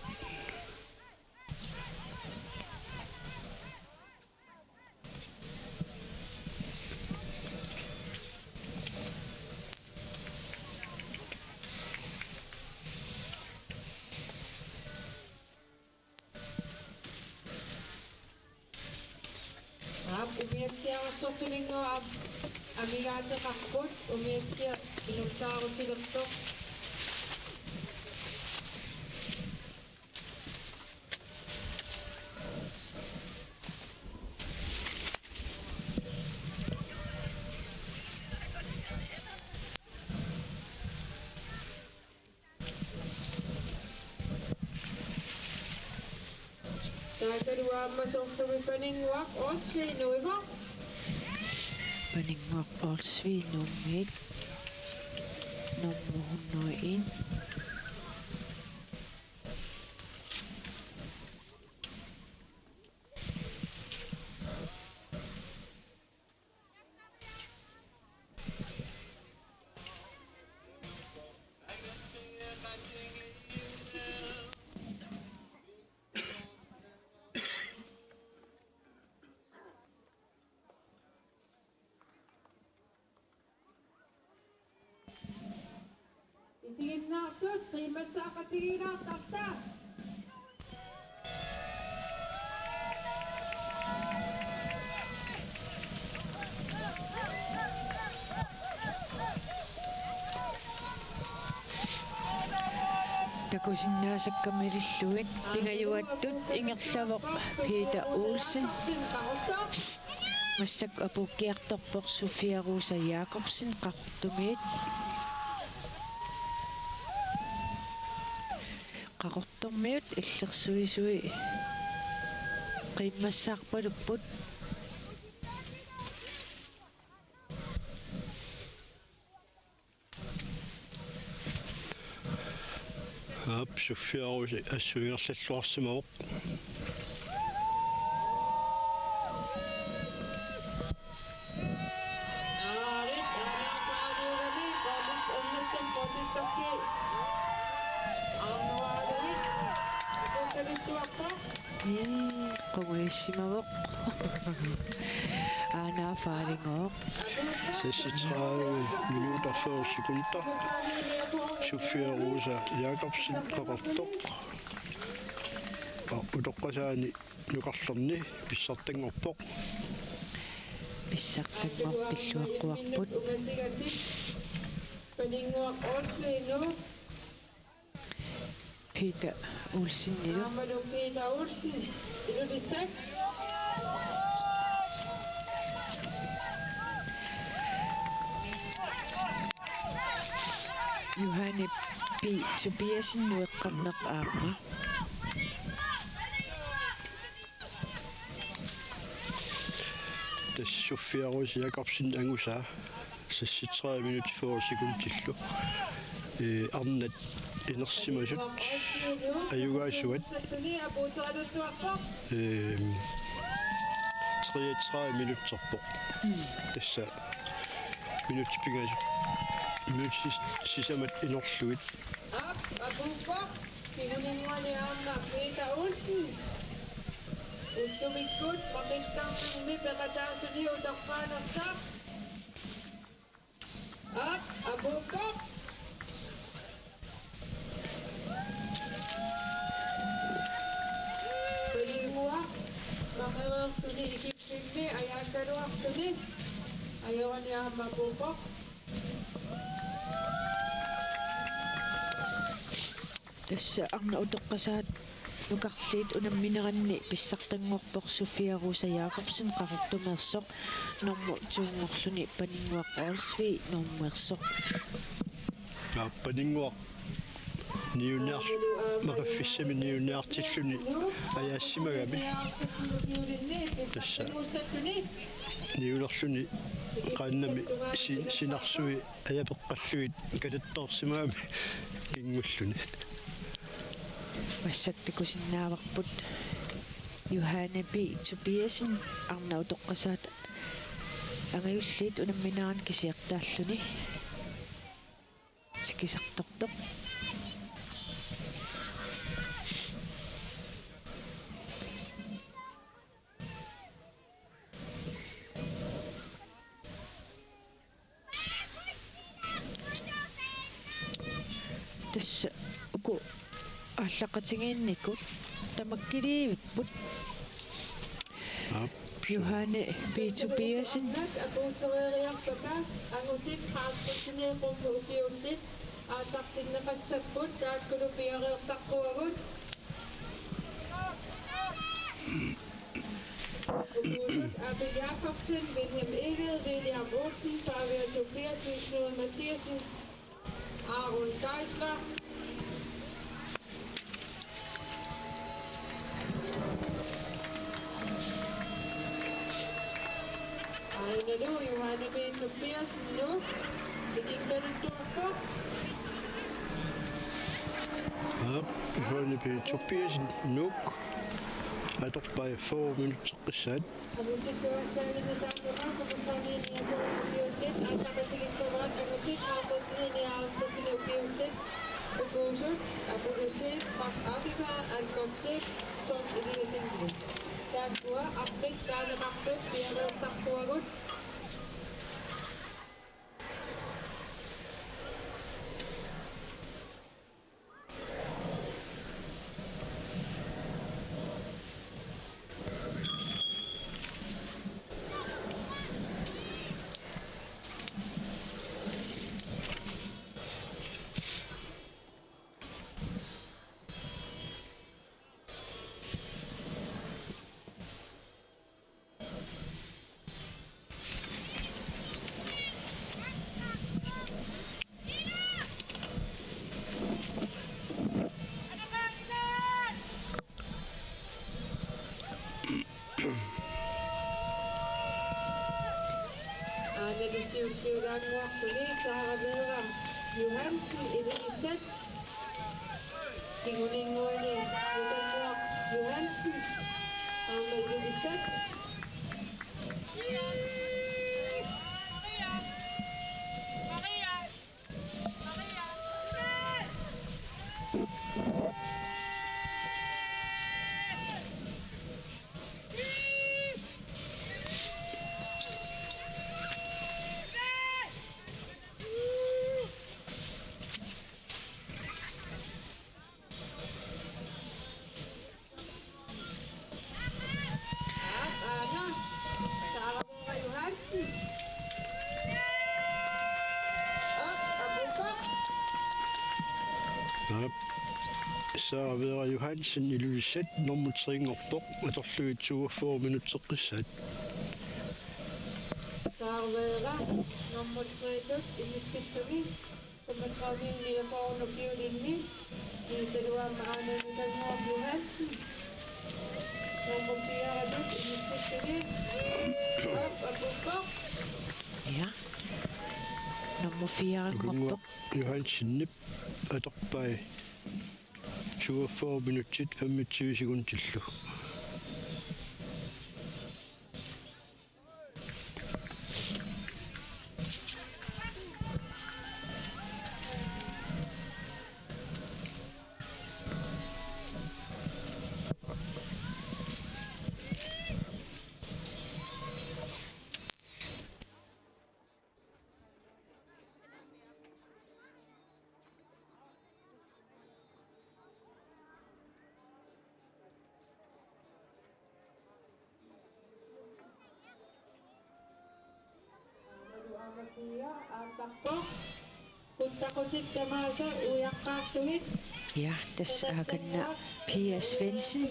umiatsiarassortulinngua amigaateqarput umiatsia inuttaarutilерсоq Taakaruaammasortumipaninguaq oosliinuiva paninguaq orsviinuummiit nommuhunnuiin isiginnaartut qiimatsaaqatigiinaartarta takusinnaasakkamililluit pingajuattut ingerlavoq Peter Olsen масsak апуккиарторпоқ Sofia Rosa Jacobsen qaqortumiit qaqortormiut иллерсуисуи qimmassаарpalupпут Sofia Rosa assuingerlalluarsimavoq qungissimavoq aanaafaalingoq 36 minutter 40 sekunder Sofia Rosa Jacobsen qaqartoq utoqqasaani nuqarlerni pissartangorpoq pissartangorpilluaqquarput paninguaq oosliinu Peter Olsen nilu Amalu Peter Olsen ilulissak Johanne B. Tobiasen nueqqarneq aaqma das Sofia Rosa Jacobsen angusaa 36 minutter 40 sekuntillu arnat inersimasut ajugaasuat 33 minutterpoq tassa minutipingasut minutis sisamat inorluit abupa kihuninguani aamma Peter Olsen uttumikkut maqittarnermi peqataasuni utaqqaanersaaq abupa ikipimmi ajaakaruartuni ajorani aammapuupoq Tässä arna utoqqasaat nukarliit unammineranni pissartanngorpoq Sofiarusa Jacobsen qarortumersoq normu tuungorluni paninguaq Olsvi normuersoq Paninguaq niunaar maqaffissami niunaartilluni ajaasimagami tässä niunerluni qaannami sinarsui ajapeqqalluit katattoorsimagami kingulluni Vassattikusinaavaqput Johannebi Tobiasen arna utoqqasaat angayulliit unamminaran kisiartaalluni tikisartortoq tässä uku allaqatigiinnikku tamakkiliivipпут Johanne B. Tobiasen apuuterieriarpaka angutit haarputtineeqummu ukiullit aattartinneqassapпут taakkulu piariorsaqqуagut Ugulut Abel Jacobsen, Wilhelm Eged, William Olsen, Fabian Tobias, Knud Mathiasen, Aaron Geisler, Aina nu, Johanne B. Tobias, nu, Tikingkanuttuarpoq, Johanne B. Tobiasen nuk atorpai 4 minuutseqqissaat amutikkuartaaginesaaqoqa komissariiniakorupiullit, aataqatigissoraat angutit haartasiniaartasiniupiullit, Uguusut, Abulusip, Max Afrika, Alkotsip, Tom Eliasinglu. Taakkua appit taanaqartut piariorsaqqуagut Analysiusliugaanguartuli Sara Vera Johansen Elisat Kingulinguani Utanguaq Johansen Arma Elisat Sara Vera Johansen Abupak Sara Vera Johansen iluissat normutringorpoq atorluit 4 minuutseqqissaat Sara Vera nommutsritut ilissilluni kommatraaniinniaporunupiulinni siitaluaamaanenutanguaq Johansen nommupiaratut ilissilluni Abupak ja nommufiaranngorpoq Johansen atorpai 24 minuutsit 25 sekuntillu Ja, aallarpoq. Puttaqutit tamaasa uyaqqaarlugit. Ja, tässä akanna Pia Svensson.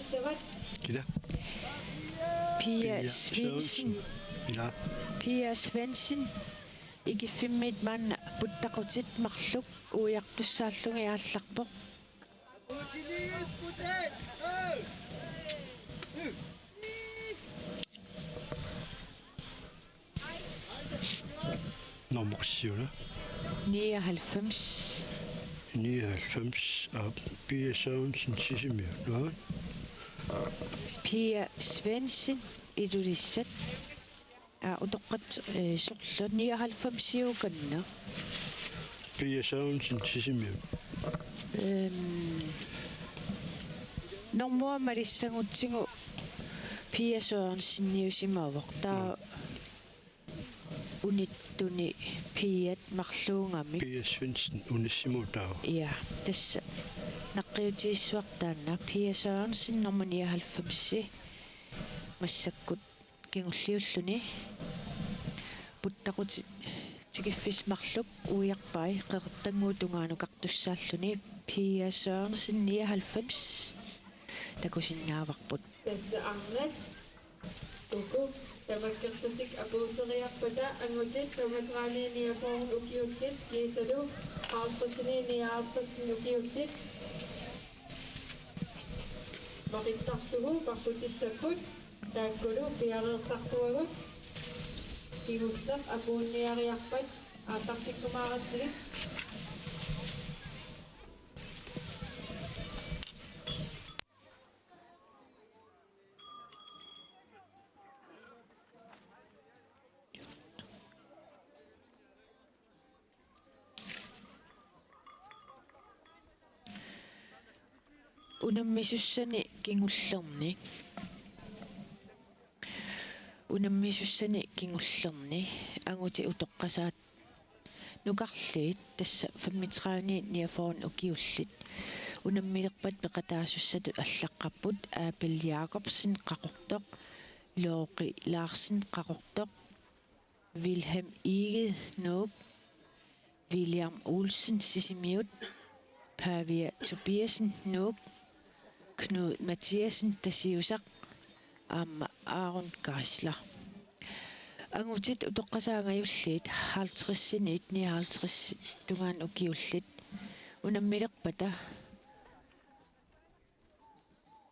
Kida. Pia Svensson. Ja. Pia Svensson. Ikifimmit manna puttaqutit marluk uyartussaallungi aallarpoq. Nummer 7. 99. 99 og Pia Sørensen Sissimir. Hvad? Pia Svensson idulissat. Utoqqat sorlu 99 siukanna. Pia Sørensen Sissimir. Normua malissangutsigu Pia Sørensen niusimavaq taa unittuni piat marluungami. Pia Svensson unissimutaa. Ja, tässä naqqiutiissuartaanna Pia Sørensen nummer 99 massakkut kingulliulluni puttaqut tikiffis marluk uiarpai qeqertanguutungaanukaqtussaalluni Pia Sørensen 99 takusinnaavarput. Tässä Agnet. Tuku. Tamakkerlutik apuuteriarpata angutit tomatraaniiniafoorun ukiullit kiisalu aaltrasiniiniaartrasin ukiullit maqittarlugu parputissaput taakkulu pialeersartuagut kigullaq apuunniariarpat aatartikkumaaratsigit Unammissussani kingullerni anguti utoqqasaat nukarliit tassa 35 niafoon ukiullit unammilerpat peqataasussatu allaqqapput Apel Jacobsen qaqortoq Looqi Larsen qaqortoq Wilhelm Iged Nuuk William Olsen Sisimiut Pavia Tobiasen Nuuk Knud Mathiasen tasiusaq Amma Aaron Geisler. Angutit utoqqasaangajulliit 50-sinit 59 tungaan ukiullit unammilerpata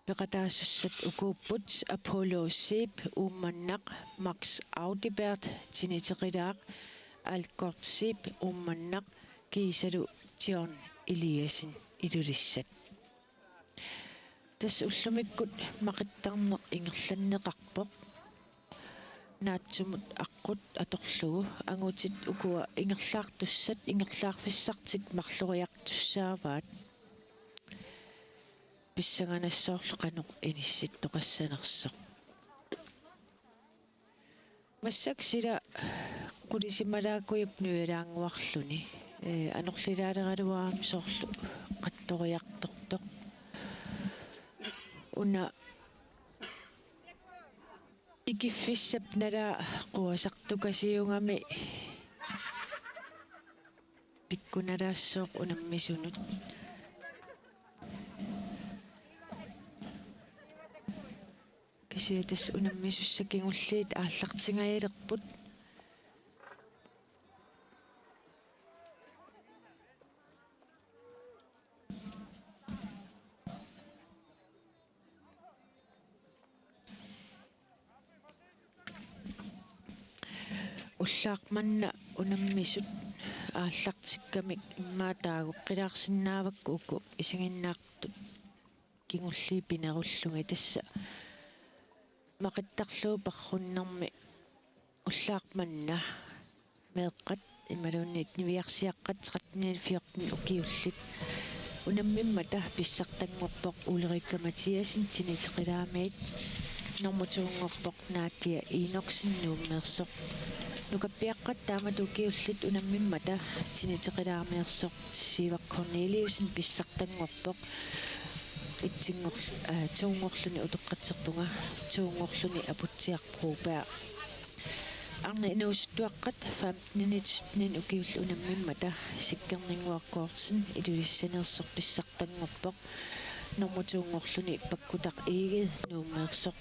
peqataasussat ukuupput Apollo Seep ummannaq Max Audibert tiniteqiraaq Algort Seep ummannaq kiisalu John Eliasen idulissat. Tas ullumikkut maqittarneq ingerlanneqarpoq naatsumut aqqut atorlugu angutit ukua ingerlaartussat ingerlaarfissartik marluriartussaavaat pissanganassoorlu qanuq inissittoqassanersoq massak sila qulisimalaakuyup nuelaanguarluni anorlilaaleraluaam soorlu qattoriartortoq una ikiffissap nala quasartukasiungami pikkunalaassooq unammisunut kisiatas unammisussakingullliit aallartingayalerput уллаақманна унаммисут ааллартиккамик иммаатаагу қилаарсинаавакку уку исигиннаартут кингулли пинеруллунги тасса мақиттарлуу парруннарми уллаақманна меэққат ималуунниит нивиарсиаққат 13-14 укиуллит унаммиммата писсартангорпоқ Ulrika Mathiasen tiniteқилаамиит нормутуунгорпоқ наатия иноксиннууммерсоқ нукаппиаққат тааматукиуллит унаммиммата tiniteқилаамиерсоқ Siver Corneliusen писсартангорпоқ итсингор туунгорлуни утеққатсерпунга туунгорлуни апутсиарпруупаа Arne inuustuaqqat 15 ukiullu unammimmata sikkerninguarkuarsin ilulissanersoq pissartangorpoq normutuungorluni pakkutaq iigid nuummeersoq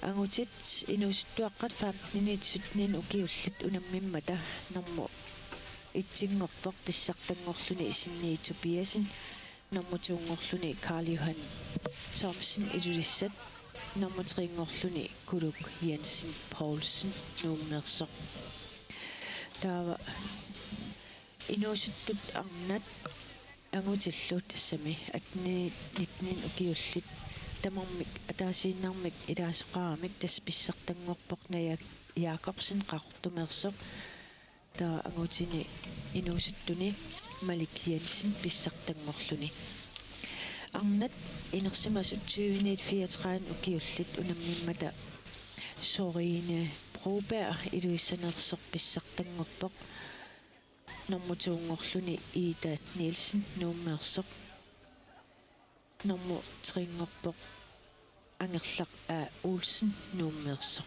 angutit inuustuaqqat 15 ukiullut unammimmata normu itsingorpoq pissartangorluni isinni Tobiasen normutuungorluni Karl Johan Thomsen ilulissat nummer Kuluk Jensen Poulsen nuummeersoq taava inuusuttut arnat angutillu tassami atni nitnin ukiullit tamarmik ataasiinnarmik ilaasoqaramik tas pissartangorpoq naja Jakobsen qartumersoq taa angutini inuusuttuni Malik Jensen pissartangorluni arnat inersimasut 2034 ukiullit unammimmata Sorine Broberg iluissanersoq pissartangorpoq normutuungorluni Ida Nielsen nuummeersoq normu tringorpoq angerlaq A Olsen nuummeersoq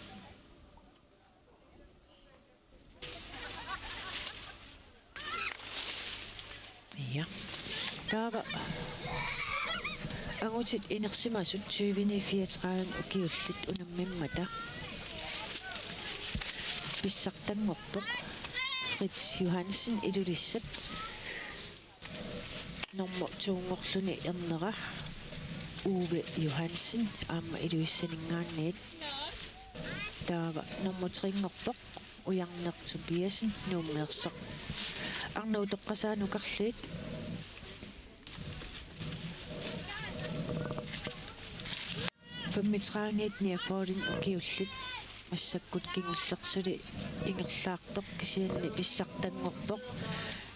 ja taava angutit inersimasut 2034 ukiullit unammimmata pissartangorpoq Fritz Johansen ilulissat normu tuungorluni ernera Uwe Johansen aamma iluissaningaanniit taava normu tringorpoq ujarner Tobiasen nuummeersoq arnau toqqasaanukarliit Pammitraangiit niakoolin ukiullit massakkut kingullersuli ingerlaartoq kisianni pissartangorpoq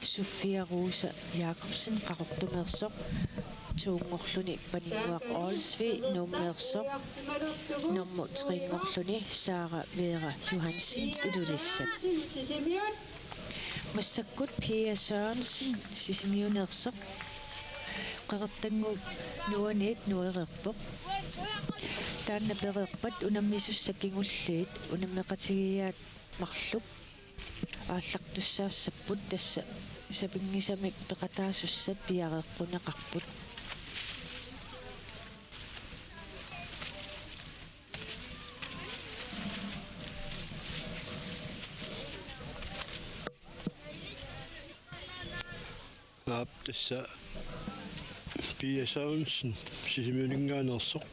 Sofia Rosa Jakobsen qarortumeersoq tuungorluni paninguaq Olsvi nuummeersoq normu tringorluni Sara Vera Johansen ilulissat massakkut Pia Sørensen sisimiuneersoq qeqertangu nuaniit nuererpoq taanna pereerpat unammisussakkingulliit unammeqatigiaat marluk ааллартуссаассаппут тасса сапингисамик пеқатаасуссат пиареэққунеқарпут Naap tassa Pia Sørensen sisimiuningaanерсоқ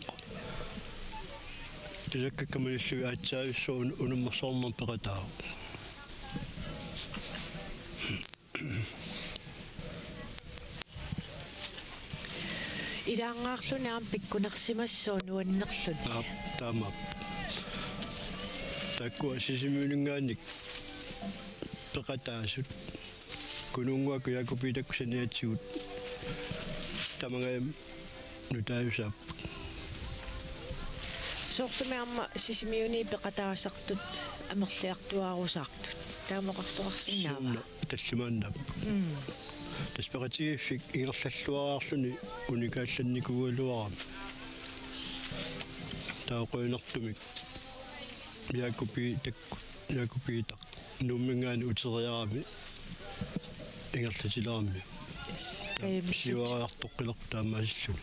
тусаккаккамалиллуги аатсаависсуун унуммерсоорнер пеқатаа Idaangaarlunaam pikkunersimassuun nuannerlut taamap takkua sisimiuningaannik peqataasut kununguaku yakupiitakkusaniatsigut tamagaam nutaayusaap soortumiarma sisimiuni peqataasartut amerliartuarusaartut taamaqartuarsinnaama таллимааннап таспеқатигиффик ингерллуараарлуни уникаалланникугалуарами таақуинертумик якупиитақ нуммингаани утериарами ингерлатиларами каемиссуариартоққилерпу таамаасиллуни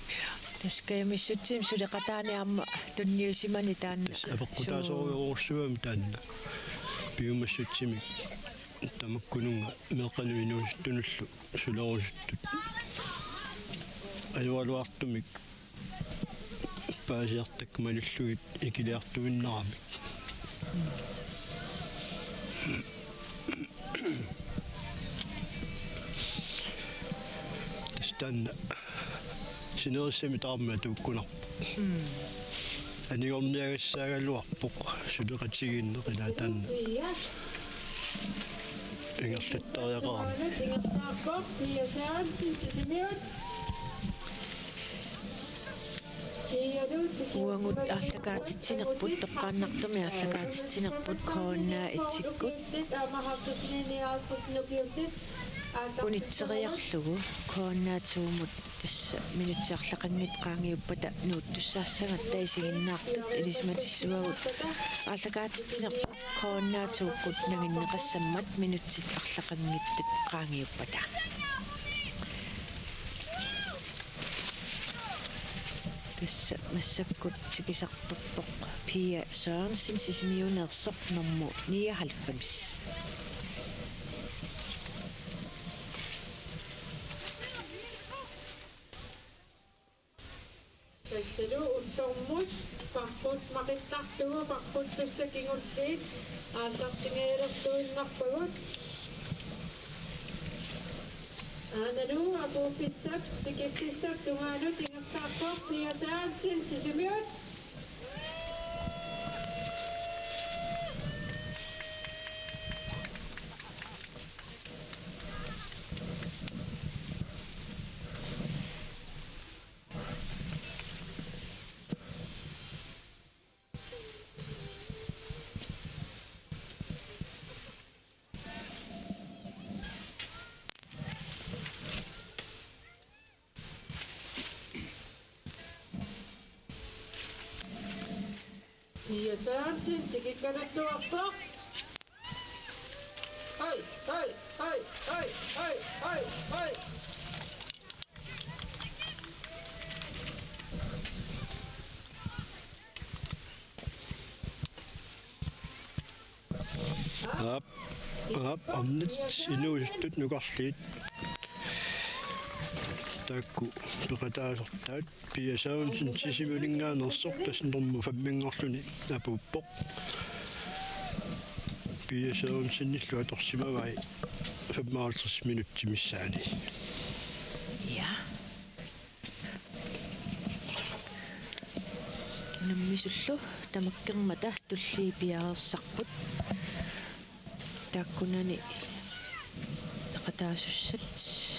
таскаемиссутсим сулеқатааниарма тунниусимани таанна апеққутаасориорсуами таанна пиумассутсимик тамаккунунга меққалуинуустунуллу сулерусуттут аюалуартумик паасиартак малуллугит икилиартуиннарамик тастанна синерсами таарма тууккунар анигорниагассаагалуарпоқ сулеқатигииннеқила таанна ингерлаттариақарам Tingertaarpoq Pia Sørensen sisimiut уангут ааллакаатитсинерпут тоққааннартуми ааллакаатитсинерпут кооннаа итсиккут унитсериарлугу кооннаатуумут тасса минутсиарлақангит qaangiuppata nuuttussaassangат таисигиннаартут илисматиссуагут ааллакаатитсинерпут koonnaatuukkut nanginneqassammat minutsit арлақангиттут qaangiuppata тасса массаккут тикисартарпоқ Pia Sørensen сисимиунеерсоқ норму 99 тассалу уллормут парпут мақиттартугу парпут туссакингуллиит аасартингеэлертуиннарпагут аналу апуупписсап тикипписсап тунгаану тингертаарпоқ Pia Sørensen сисимиут Pia Sørensen tikikkanattuarpoq hoi hoi hoi hoi hoi hoi hoi Ап амнит инуустут нуқарлиит таакку пеқатаасортаат Pia Sørensen сисимулингаанерсоқ таснэрму фаммингорлуни апуппоқ Pia Sørensen ниллу аторсимавай 55 минутти миссаани ja наммисуллу тамаккермата туллии пиареерсарпут тааккунани пеқатаасуссат